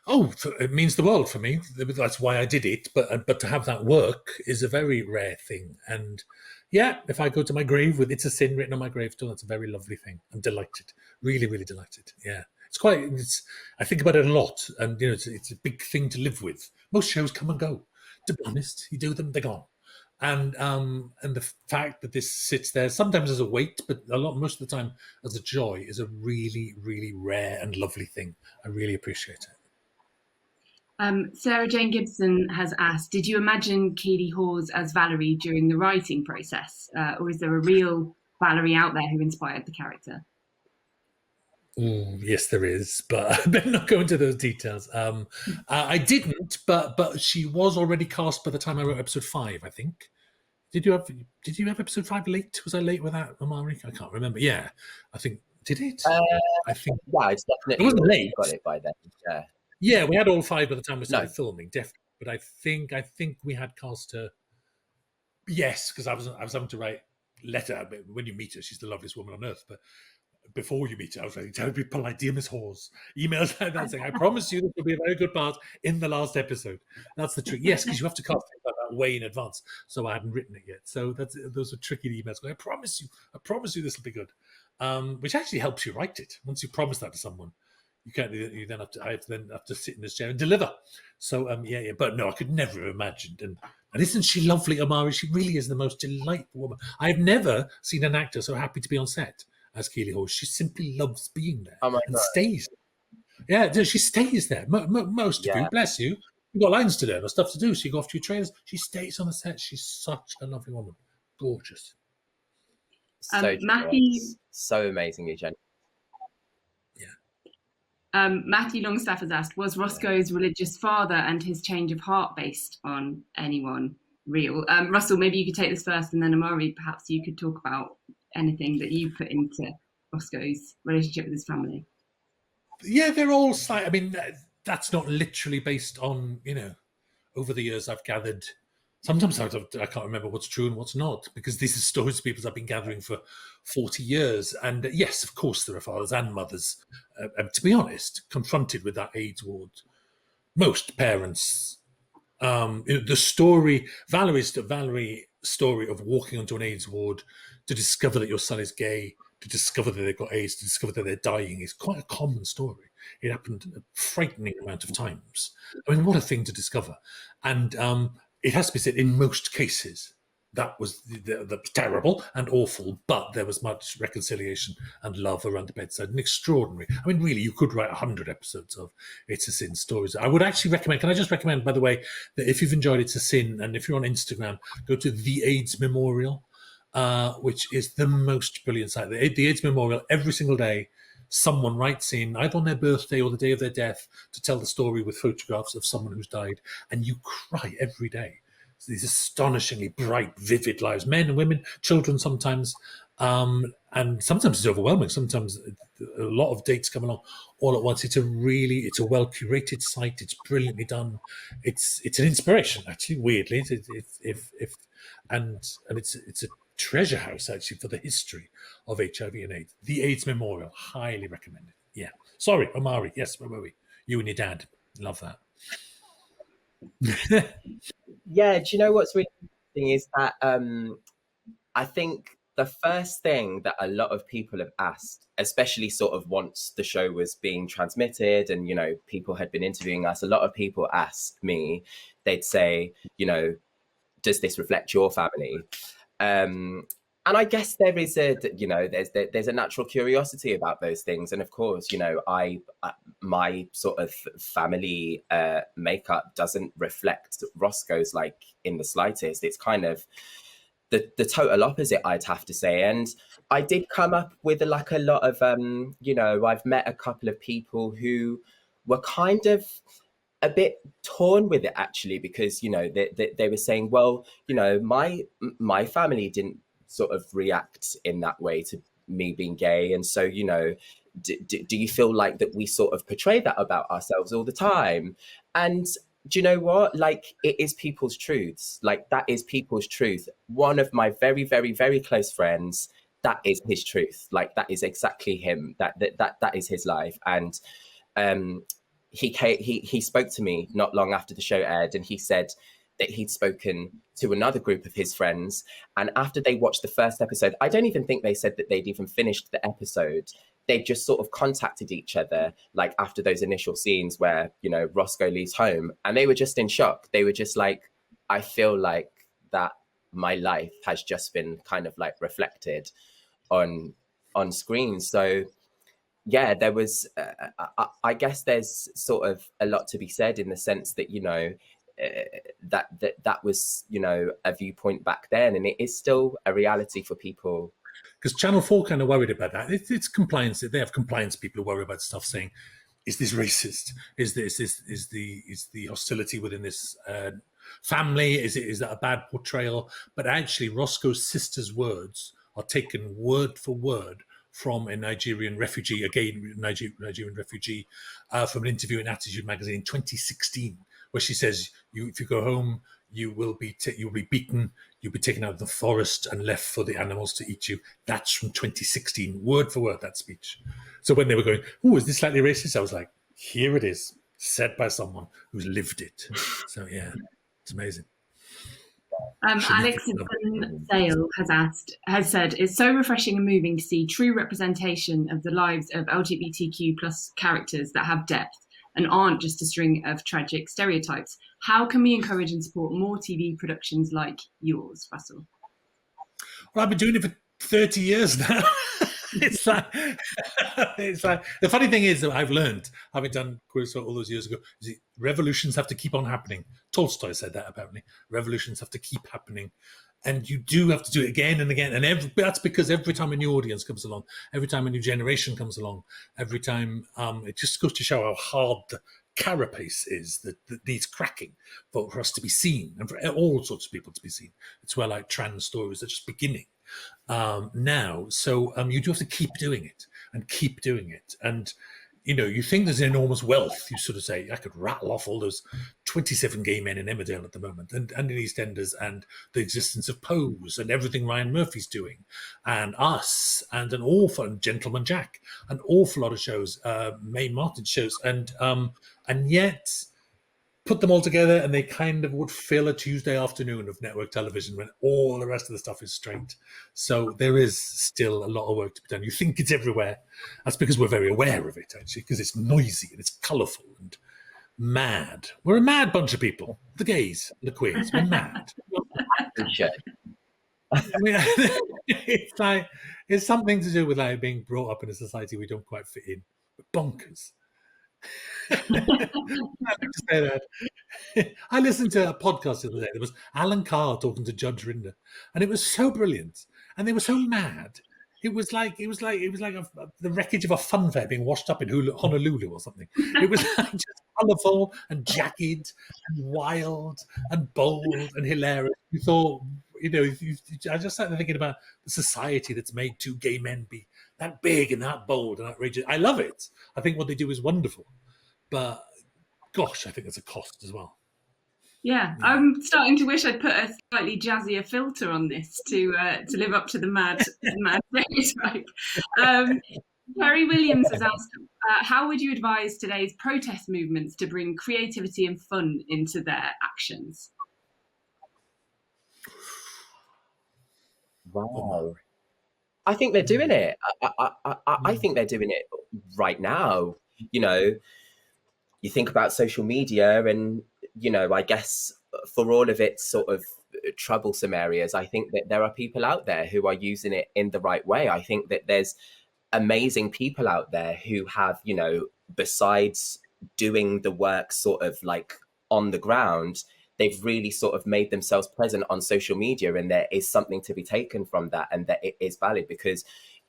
Oh, it means the world for me. That's why I did it. But to have that work is a very rare thing. And yeah, if I go to my grave with "It's a Sin" written on my gravestone, that's a very lovely thing. I'm delighted, really, really delighted. Yeah, I think about it a lot, and it's a big thing to live with. Most shows come and go. To be honest, you do them, they're gone. And the fact that this sits there sometimes as a weight, but most of the time as a joy, is a really, really rare and lovely thing. I really appreciate it. Sarah Jane Gibson has asked, did you imagine Keely Hawes as Valerie during the writing process? Or is there a real Valerie out there who inspired the character? Yes, there is, but I better not go into those details. I didn't, but she was already cast by the time I wrote episode 5, I think. Did you have episode 5 late? Was I late with that, Omari? I can't remember. Yeah, I think, did it? I think. Yeah, it's definitely. It wasn't late. Got it by then. Yeah. Yeah, we had all 5 by the time we started filming, definitely. But I think we had cast her. Yes, because I was having to write letter. When you meet her, she's the loveliest woman on earth. But before you meet her, I was like, "Don't be polite, dear Miss Hawes." Emails like that saying, "I promise you this will be a very good part in the last episode." That's the trick. Yes, because you have to cast things like that way in advance. So I hadn't written it yet. So those are tricky emails. Going, I promise you this will be good. Which actually helps you write it. Once you promise that to someone, you then have to sit in this chair and deliver. So yeah. But no, I could never have imagined. And isn't she lovely, Omari? She really is the most delightful woman. I've never seen an actor so happy to be on set as Keely Hawes. She simply loves being there and stays. Yeah, she stays there. Most of you, bless you, you've got lines to learn or stuff to do, so you go off to your trailers. She stays on the set. She's such a lovely woman. Gorgeous. So Matthew, so amazingly generous. Matthew Longstaff has asked, was Roscoe's religious father and his change of heart based on anyone real? Russell, maybe you could take this first, and then Omari, perhaps you could talk about anything that you put into Roscoe's relationship with his family. Yeah, they're all slight. I mean, that's not literally based on, over the years I've gathered. Sometimes I can't remember what's true and what's not, because these are stories people have been gathering for 40 years. And yes, of course, there are fathers and mothers. And to be honest, confronted with that AIDS ward, most parents, the story, Valerie's story of walking onto an AIDS ward to discover that your son is gay, to discover that they've got AIDS, to discover that they're dying, is quite a common story. It happened a frightening amount of times. I mean, what a thing to discover. And it has to be said, in most cases, that was terrible and awful, but there was much reconciliation and love around the bedside, and extraordinary. I mean, really, you could write 100 episodes of It's a Sin stories. I would actually recommend, can I just recommend, by the way, that if you've enjoyed It's a Sin, and if you're on Instagram, go to the AIDS Memorial, which is the most brilliant site. The AIDS Memorial, every single day, someone writes in, either on their birthday or the day of their death, to tell the story with photographs of someone who's died, and you cry every day. These astonishingly bright, vivid lives, men and women, children sometimes, and sometimes it's overwhelming. Sometimes a lot of dates come along all at once. It's a well curated site. It's brilliantly done. It's an inspiration, actually. Weirdly, it's a treasure house actually for the history of HIV and AIDS. The AIDS Memorial, highly recommended. Yeah. Sorry, Omari. Yes, where were we? You and your dad. Love that. Yeah, do you know what's really interesting is that I think the first thing that a lot of people have asked, especially sort of once the show was being transmitted and, people had been interviewing us, a lot of people asked me, they'd say, does this reflect your family? And I guess there is there's a natural curiosity about those things. And of course, my sort of family makeup doesn't reflect Roscoe's like in the slightest. It's kind of the total opposite, I'd have to say. And I did come up with like a lot of I've met a couple of people who were kind of a bit torn with it, actually, because they were saying, well, my family didn't sort of react in that way to me being gay, and so do you feel like that we sort of portray that about ourselves all the time? And do you know what? Like, it is people's truths. Like, that is people's truth. One of my very, very, very close friends, that is his truth. Like, that is exactly him. That is his life. And he spoke to me not long after the show aired, and he said that he'd spoken to another group of his friends, and after they watched the first episode, I don't even think they said that they'd even finished the episode. They just sort of contacted each other, like after those initial scenes where Roscoe leaves home, and they were just in shock. They were just like, I feel like that my life has just been kind of like reflected on screen. So yeah, there was I guess there's sort of a lot to be said in the sense that that was a viewpoint back then, and it is still a reality for people. Because Channel 4 kind of worried about that. It's compliance. They have compliance people who worry about stuff, saying, "Is this racist? Is the hostility within this family? Is that a bad portrayal?" But actually, Roscoe's sister's words are taken word for word from a Nigerian refugee, Nigerian refugee, from an interview in Attitude magazine in 2016, where she says, "If you go home, you will be beaten, you'll be taken out of the forest and left for the animals to eat you." That's from 2016, word for word, that speech. So when they were going, "Oh, is this slightly racist?" I was like, here it is, said by someone who's lived it. So yeah, it's amazing. Alex Sale has said, "It's so refreshing and moving to see true representation of the lives of LGBTQ plus characters that have depth and aren't just a string of tragic stereotypes. How can we encourage and support more TV productions like yours, Russell?" Well, I've been doing it for 30 years now. It's like the funny thing is that I've learned, having done quiz all those years ago, is revolutions have to keep on happening. Tolstoy said that about me. Revolutions have to keep happening. And you do have to do it again and again. And that's because every time a new audience comes along, every time a new generation comes along, every time it just goes to show how hard the carapace is that needs cracking for us to be seen and for all sorts of people to be seen. It's where like trans stories are just beginning now. So you do have to keep doing it and keep doing it. And you think there's enormous wealth. You sort of say, I could rattle off all those 27 gay men in Emmerdale at the moment, and in EastEnders, and the existence of Pose, and everything Ryan Murphy's doing, and Us, and and Gentleman Jack, an awful lot of shows, Mae Martin's shows, and yet put them all together and they kind of would fill a Tuesday afternoon of network television when all the rest of the stuff is straight. So there is still a lot of work to be done. You think it's everywhere. That's because we're very aware of it, actually, because it's noisy and it's colourful and mad. We're a mad bunch of people. The gays, the queers, we're mad. It's something to do with like being brought up in a society we don't quite fit in. We're bonkers. I have to say that. I listened to a podcast the other day. There was Alan Carr talking to Judge Rinder, and it was so brilliant. And they were so mad. It was like the wreckage of a fun fair being washed up in Honolulu or something. It was like just colourful and jagged and wild and bold and hilarious. You thought, I just started thinking about the society that's made two gay men be that big and that bold and outrageous. I love it. I think what they do is wonderful. But gosh, I think there's a cost as well. Yeah, I'm starting to wish I'd put a slightly jazzier filter on this to live up to the mad stereotype. Terry Williams has asked, how would you advise today's protest movements to bring creativity and fun into their actions? Wow. I think they're doing it. I think they're doing it right now. You think about social media and, I guess for all of its sort of troublesome areas, I think that there are people out there who are using it in the right way. I think that there's amazing people out there who have, besides doing the work sort of like on the ground, they've really sort of made themselves present on social media, and there is something to be taken from that, and that it is valid because,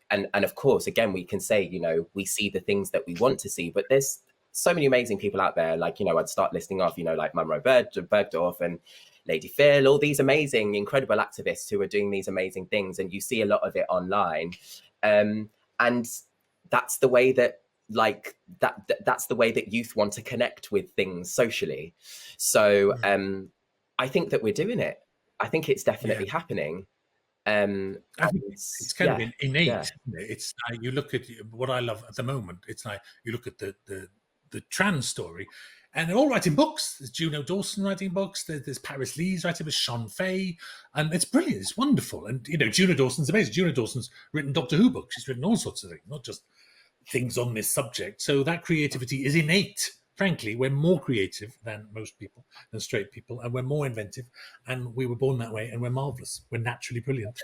and of course, again, we can say, you know, we see the things that we want to see, but there's so many amazing people out there. Like, you know, I'd start listing off, you know, like Mumro Bergdorf and Lady Phil, all these amazing, incredible activists who are doing these amazing things, and you see a lot of it online. And that's the way that, like, that's the way that youth want to connect with things socially. So I think that we're doing it. I think it's definitely happening. I think it's kind of innate. Isn't it? It's like, you look at what I love at the moment. It's like you look at the trans story, and they're all writing books. There's Juno Dawson writing books. There's Paris Lee's writing with Sean Fay, and it's brilliant. It's wonderful. And you know, Juno Dawson's amazing. Juno Dawson's written Doctor Who books. She's written all sorts of things, not just things on this subject. So that creativity is innate. Frankly, we're more creative than most people, than straight people, and we're more inventive, and we were born that way, and we're marvellous. We're naturally brilliant.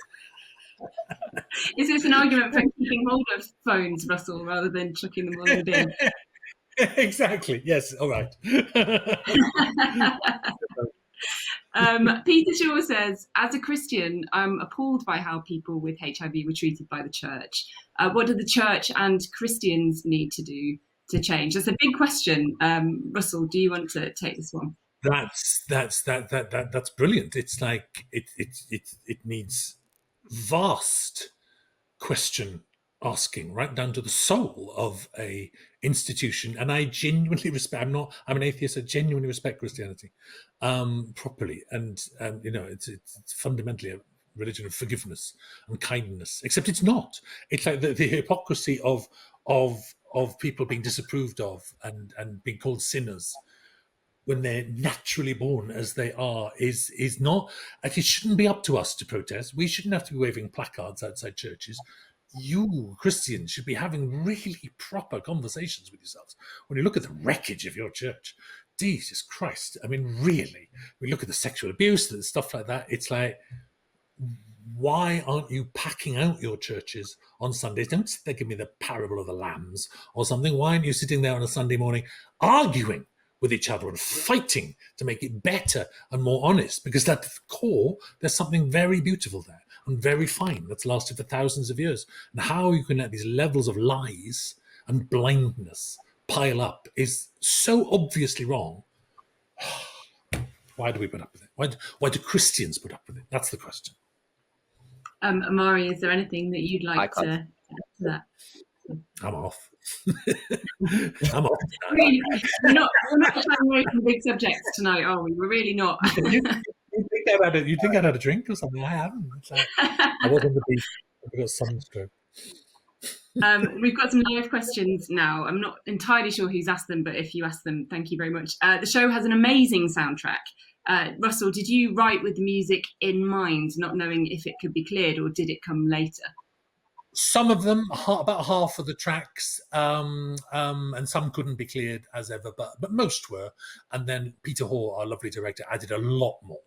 Is this an argument for keeping hold of phones, Russell, rather than chucking them on the bin? Exactly. Yes. All right. Peter Shaw says, as a Christian, I'm appalled by how people with HIV were treated by the church. What do the church and Christians need to do to change? That's a big question. Russell, do you want to take this one? That's brilliant. It's like it needs vast question asking right down to the soul of a institution. And I genuinely respect. I'm an atheist. I genuinely respect Christianity properly, and you know, it's fundamentally a religion of forgiveness and kindness. Except it's not. It's like the hypocrisy of people being disapproved of and being called sinners when they're naturally born as they are is not. Like, it shouldn't be up to us to protest. We shouldn't have to be waving placards outside churches. You Christians should be having really proper conversations with yourselves. When you look at the wreckage of your church, Jesus Christ, I mean, really, we look at the sexual abuse and stuff like that. It's like, why aren't you packing out your churches on Sundays? Don't sit there, give me the parable of the lambs or something. Why aren't you sitting there on a Sunday morning arguing with each other and fighting to make it better and more honest? Because at the core, there's something very beautiful there and very fine that's lasted for thousands of years. And how you can let these levels of lies and blindness pile up is so obviously wrong. Why do we put up with it? Why do Christians put up with it? That's the question. Omari, is there anything that you'd like to add to that? I'm off. I'm off. We're not trying away from big subjects tonight, are we? We're really not. You think I'd had a drink or something? I haven't. Like, I was on the beach. I've got sunstroke. We've got some live questions now. I'm not entirely sure who's asked them, but if you asked them, thank you very much. The show has an amazing soundtrack. Russell, did you write with the music in mind, not knowing if it could be cleared, or did it come later? Some of them, about half of the tracks, and some couldn't be cleared as ever, but most were. And then Peter Hoare, our lovely director, added a lot more,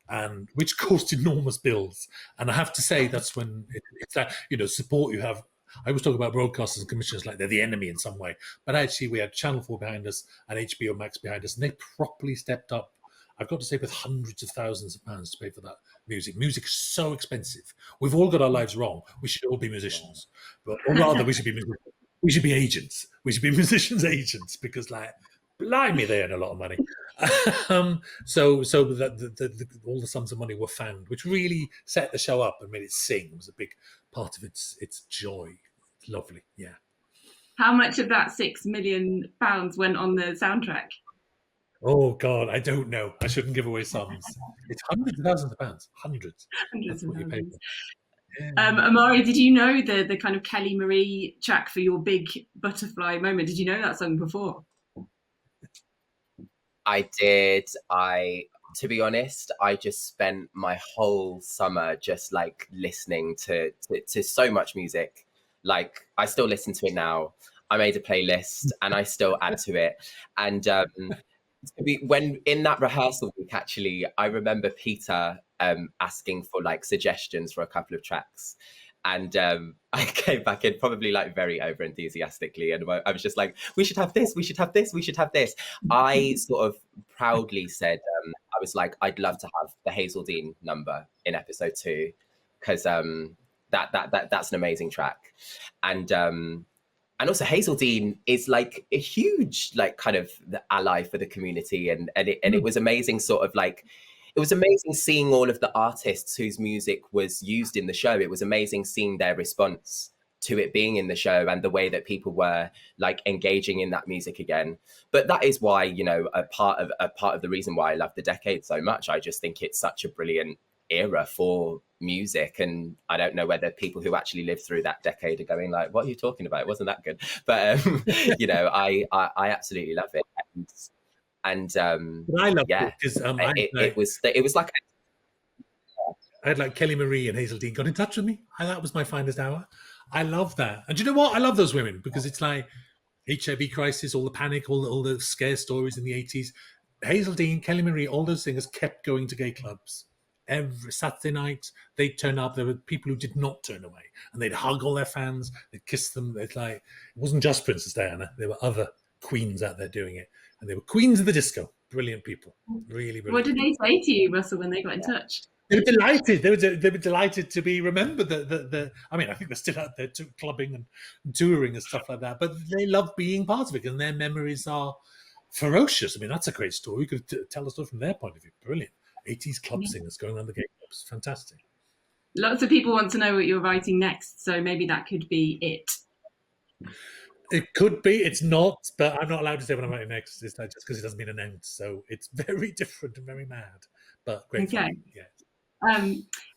and which caused enormous bills. And I have to say, that's when it's that, you know, support you have. I always talk about broadcasters and commissioners like they're the enemy in some way, but actually we had Channel 4 behind us and HBO Max behind us, and they properly stepped up. I've got to say, with hundreds of thousands of pounds to pay for that music. Music is so expensive. We've all got our lives wrong. We should all be musicians, or rather, we should be agents. We should be musicians' agents, because, like, blimey, they earn a lot of money. So all the sums of money were found, which really set the show up and made it sing. It was a big part of its joy. It's lovely, yeah. How much of that £6 million went on the soundtrack? Oh God, I don't know. I shouldn't give away sums. It's hundreds of thousands of pounds. Hundreds of thousands. Yeah. Omari, did you know the kind of Kelly Marie track for your big butterfly moment? Did you know that song before? I did. To be honest, I just spent my whole summer just like listening to so much music. Like, I still listen to it now. I made a playlist and I still add to it. And when in that rehearsal week, actually, I remember Peter asking for like suggestions for a couple of tracks. And I came back in probably like very over enthusiastically, and I was just like, we should have this, we should have this, we should have this. I sort of proudly said, I was like, I'd love to have the Hazel Dean number in episode 2 because that's an amazing track, and also Hazel Dean is like a huge like kind of the ally for the community, and it was amazing, sort of like. It was amazing seeing all of the artists whose music was used in the show. It was amazing seeing their response to it being in the show and the way that people were like engaging in that music again. But that is why, you know, a part of the reason why I love the decade so much. I just think it's such a brilliant era for music, and I don't know whether people who actually lived through that decade are going like, what are you talking about? It wasn't that good. But you know, I absolutely love it. And I love yeah, it because it was like I had like Kelly Marie and Hazel Dean got in touch with me. That was my finest hour. I love that. And do you know what? I love those women because it's like HIV crisis, all the panic, all the scare stories in the 80s. Hazel Dean, Kelly Marie, all those singers kept going to gay clubs. Every Saturday night, they'd turn up. There were people who did not turn away. And they'd hug all their fans. They'd kiss them. It's like, it wasn't just Princess Diana. There were other queens out there doing it. And they were queens of the disco. Brilliant people. Really brilliant. What did they say to you, Russell, when they got in touch? They were delighted. They were delighted to be remembered. I mean, I think they're still out there clubbing and touring and stuff like that. But they love being part of it, and their memories are ferocious. I mean, that's a great story. You could tell a story from their point of view. Brilliant. 80s club singers going around the gay clubs. Fantastic. Lots of people want to know what you're writing next, so maybe that could be it. It could be. It's not, but I'm not allowed to say what I'm writing next. It's not just because it hasn't been announced. So it's very different and very mad, but great. Okay. Fun. Yeah.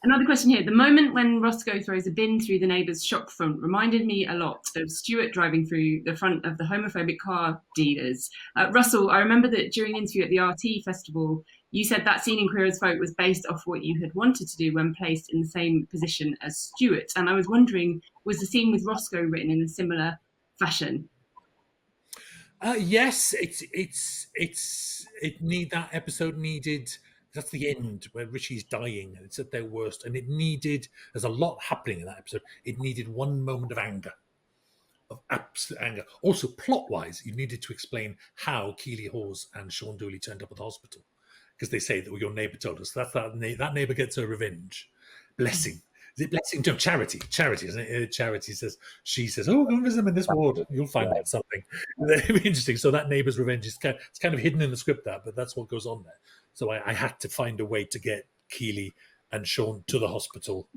Another question here. The moment when Roscoe throws a bin through the neighbour's shop front reminded me a lot of Stuart driving through the front of the homophobic car dealers. Russell, I remember that during an interview at the RT Festival, you said that scene in Queer as Folk was based off what you had wanted to do when placed in the same position as Stuart. And I was wondering, was the scene with Roscoe written in a similar fashion? Yes, that episode needed. That's the end where Richie's dying and it's at their worst, and there's a lot happening in that episode. It needed one moment of anger, of absolute anger. Also, plot-wise, you needed to explain how Keely Hawes and Sean Dooley turned up at the hospital, because they say that your neighbour told us. That neighbour gets her revenge. Blessing. Is it Blessing? No, Charity, isn't it? Charity says, oh, go and visit them in this ward. You'll find out something. It'll be interesting. So that neighbour's revenge is it's kind of hidden in the script, but that's what goes on there. So I had to find a way to get Keely and Sean to the hospital,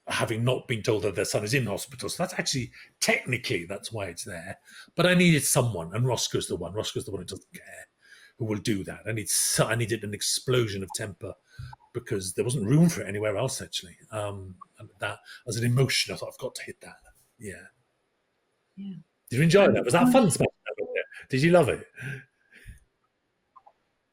having not been told that their son is in hospital. So that's actually, technically, that's why it's there. But I needed someone, and Roscoe's the one. Roscoe's the one who doesn't care, who will do that. I needed an explosion of temper, because there wasn't room for it anywhere else, actually. And that, as an emotion, I thought, I've got to hit that. Yeah. Did you enjoy that? Was that fun? Did you love it?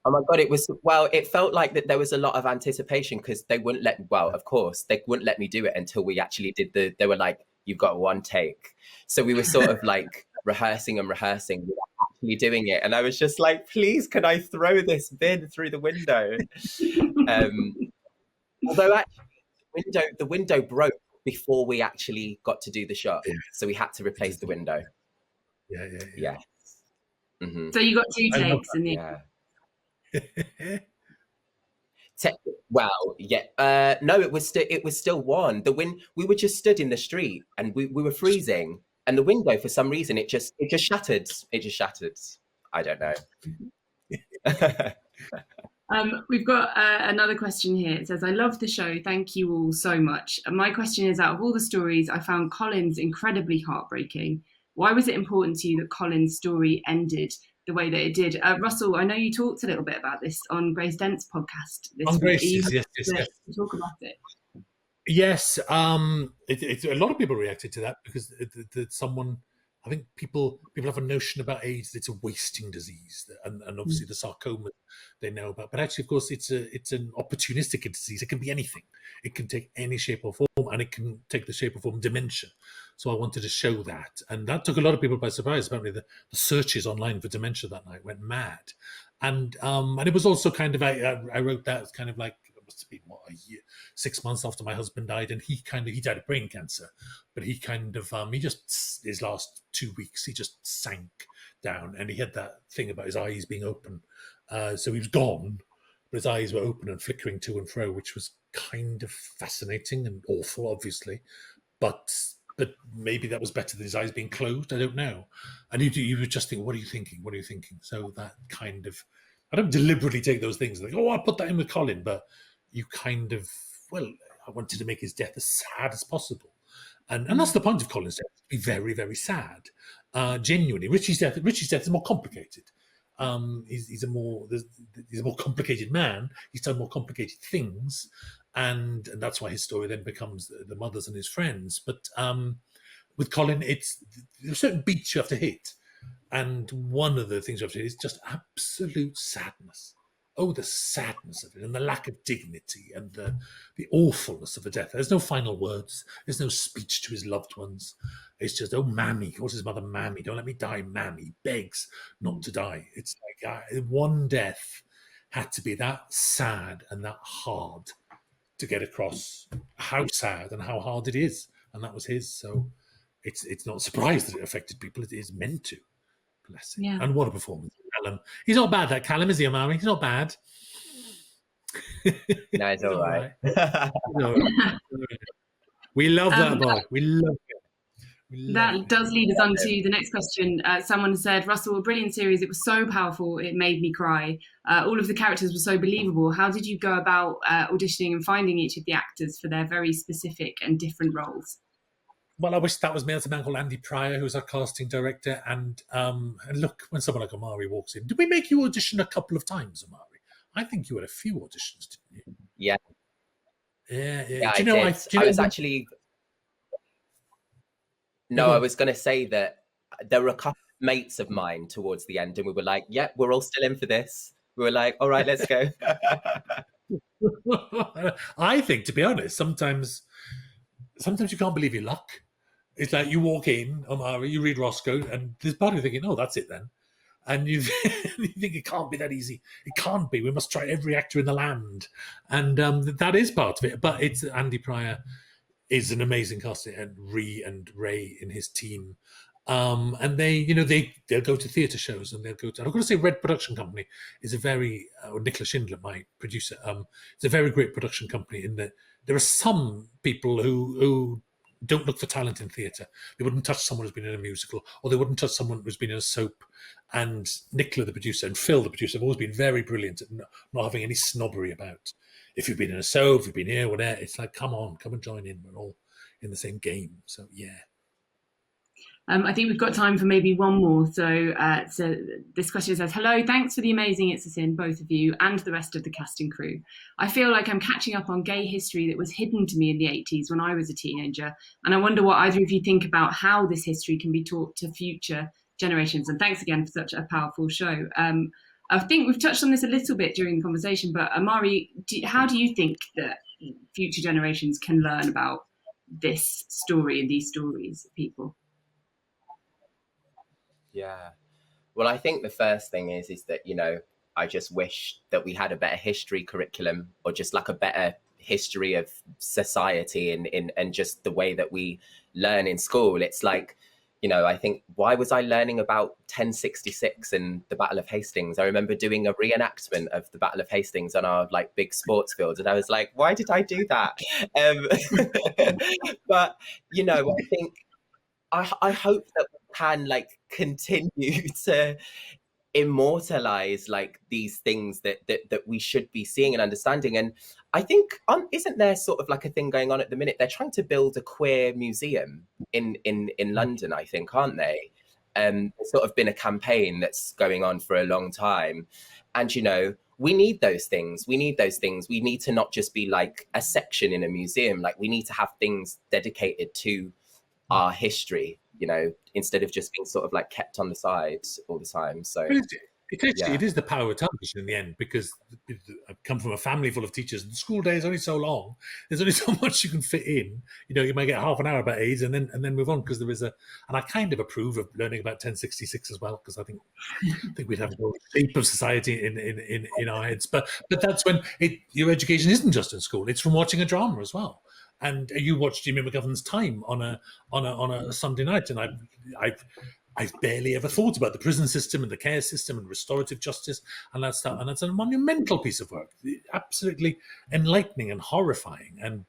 Oh my God, it felt like that there was a lot of anticipation, because they wouldn't of course, they wouldn't let me do it until we actually did they were like, you've got one take. So we were sort of like rehearsing without actually doing it. And I was just like, please, can I throw this bin through the window? Although actually the window broke before we actually got to do the shot. Yeah. So we had to replace the window. Yeah. Mm-hmm. So you got 2 takes in the end. No, it was still one. We were just stood in the street and we were freezing, and the window, for some reason, it just shattered. I don't know. We've got another question here. It says, I love the show. Thank you all so much. And my question is, out of all the stories, I found Colin's incredibly heartbreaking. Why was it important to you that Colin's story ended the way that it did? Russell, I know you talked a little bit about this on Grace Dent's podcast this week. Grace, yes. Talk about it. Yes, a lot of people reacted to that because someone, I think people have a notion about AIDS that it's a wasting disease, and obviously the sarcoma they know about. But actually, of course, it's an opportunistic disease. It can be anything. It can take any shape or form, and it can take the shape or form dementia. So I wanted to show that, and that took a lot of people by surprise. Apparently, the searches online for dementia that night went mad, and it was also kind of I wrote that as kind of like, it must have been a year, 6 months after my husband died, and he died of brain cancer, but he just his last 2 weeks he just sank down, and he had that thing about his eyes being open, so he was gone. but his eyes were open and flickering to and fro, which was kind of fascinating and awful, obviously. But maybe that was better than his eyes being closed. I don't know. And you would just think, what are you thinking? What are you thinking? So that kind of, I don't deliberately take those things like, oh, I'll put that in with Colin, but you kind of, well, I wanted to make his death as sad as possible. And that's the point of Colin's death, to be very, very sad. Genuinely, Richie's death is more complicated. He's a more complicated man. He's done more complicated things, and that's why his story then becomes the mothers and his friends. But with Colin, there's certain beats you have to hit, and one of the things you have to hit is just absolute sadness. Oh, the sadness of it, and the lack of dignity, and the awfulness of the death. There's no final words. There's no speech to his loved ones. It's just, oh, Mammy. What's his mother? Mammy. Don't let me die, Mammy. He begs not to die. It's like one death had to be that sad and that hard to get across how sad and how hard it is. And that was his. So it's not a surprise that it affected people. It is meant to. Bless him. Yeah. And what a performance. Callum. He's not bad, that Callum, is he, Omari? He's not bad. No, it's all right. We love that boy. We love it. That does lead us on to the next question. Someone said, Russell, a brilliant series. It was so powerful. It made me cry. All of the characters were so believable. How did you go about auditioning and finding each of the actors for their very specific and different roles? Well, I wish that was me. There's a man called Andy Pryor, who's our casting director. And look, when someone like Omari walks in, did we make you audition a couple of times, Omari? I think you had a few auditions, didn't you? Yeah. Yeah. I was actually... No, I was going to say that there were a couple of mates of mine towards the end, and we were like, yeah, we're all still in for this. We were like, all right, let's go. I think, to be honest, sometimes you can't believe your luck. It's like you walk in, Omari, you read Roscoe, and there's part of you thinking, oh, that's it then. And you think it can't be that easy. It can't be. We must try every actor in the land. And that is part of it. But it's Andy Pryor is an amazing casting, and Ray in his team. And they'll go to theatre shows, and they'll go to, I've got to say, Red Production Company is a very, or Nicola Schindler, my producer, it's a very great production company in that there are some people who don't look for talent in theatre. They wouldn't touch someone who's been in a musical, or they wouldn't touch someone who's been in a soap. And Nicola, the producer, and Phil, the producer, have always been very brilliant at not having any snobbery about if you've been in a soap, if you've been here, whatever. It's like, come and join in. We're all in the same game. So, yeah. I think we've got time for maybe one more. So this question says, hello, thanks for the amazing It's a Sin, both of you and the rest of the cast and crew. I feel like I'm catching up on gay history that was hidden to me in the 80s when I was a teenager. And I wonder what either of you think about how this history can be taught to future generations. And thanks again for such a powerful show. I think we've touched on this a little bit during the conversation, but Omari, how do you think that future generations can learn about this story and these stories of people? Yeah. Well, I think the first thing is that, I just wish that we had a better history curriculum, or just like a better history of society and just the way that we learn in school. It's like, I think, why was I learning about 1066 and the Battle of Hastings? I remember doing a reenactment of the Battle of Hastings on our big sports field, and I was like, why did I do that? But, I think I hope that we can continue to immortalize these things that we should be seeing and understanding. And I think isn't there sort of a thing going on at the minute? They're trying to build a queer museum in London, I think, aren't they? There's sort of been a campaign that's going on for a long time, and we need those things. We need to not just be a section in a museum. We need to have things dedicated to our history, instead of just being sort of kept on the side all the time. So it is the power of television in the end, because I've come from a family full of teachers, and the school day is only so long. There's only so much you can fit in. You might get half an hour about AIDS and then move on, because there is and I kind of approve of learning about 1066 as well, because I think we'd have a shape of society in our heads. But that's when your education isn't just in school; it's from watching a drama as well. And you watched Jimmy McGovern's Time on a Sunday night, and I've barely ever thought about the prison system and the care system and restorative justice and that stuff. And it's a monumental piece of work, absolutely enlightening and horrifying. And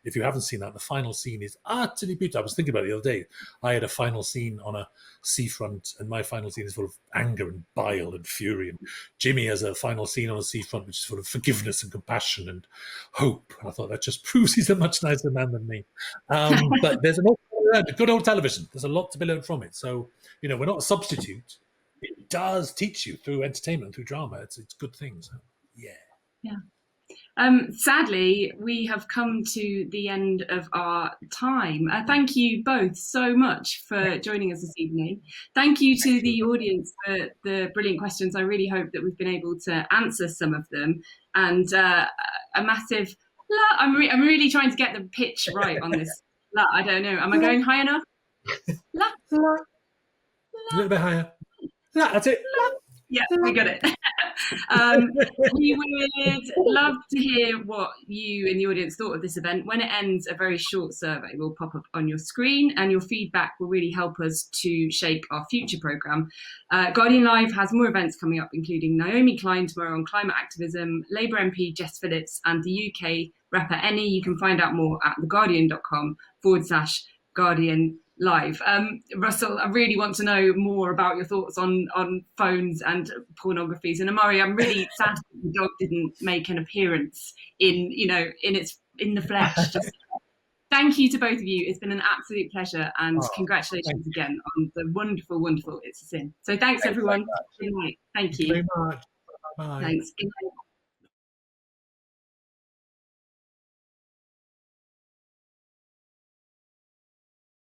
if you haven't seen that, the final scene is utterly beautiful. I was thinking about it the other day. I had a final scene on a seafront, and my final scene is full of anger and bile and fury. And Jimmy has a final scene on a seafront which is full of forgiveness and compassion and hope. And I thought that just proves he's a much nicer man than me. But there's an good old television. There's a lot to be learned from it. So, we're not a substitute. It does teach you through entertainment, through drama. It's good things. So, yeah. Sadly, we have come to the end of our time. Thank you both so much for joining us this evening. Thank you to the audience for the brilliant questions. I really hope that we've been able to answer some of them. And a massive, I'm really trying to get the pitch right on this. I don't know. Am I going high enough? A little bit higher. That's it. Yeah, we got it. We would love to hear what you in the audience thought of this event. When it ends, a very short survey will pop up on your screen, and your feedback will really help us to shape our future programme. Guardian Live has more events coming up, including Naomi Klein tomorrow on climate activism, Labour MP Jess Phillips, and the UK rapper Eni. You can find out more at theguardian.com/Guardian Live. Russell, I really want to know more about your thoughts on phones and pornographies. And Omari, I'm really sad that the dog didn't make an appearance in the flesh. Just thank you to both of you. It's been an absolute pleasure, and congratulations again on the wonderful, wonderful It's a Sin. So thanks everyone. Good night. Thank you. Thank you very much. Bye. Thanks. Good night.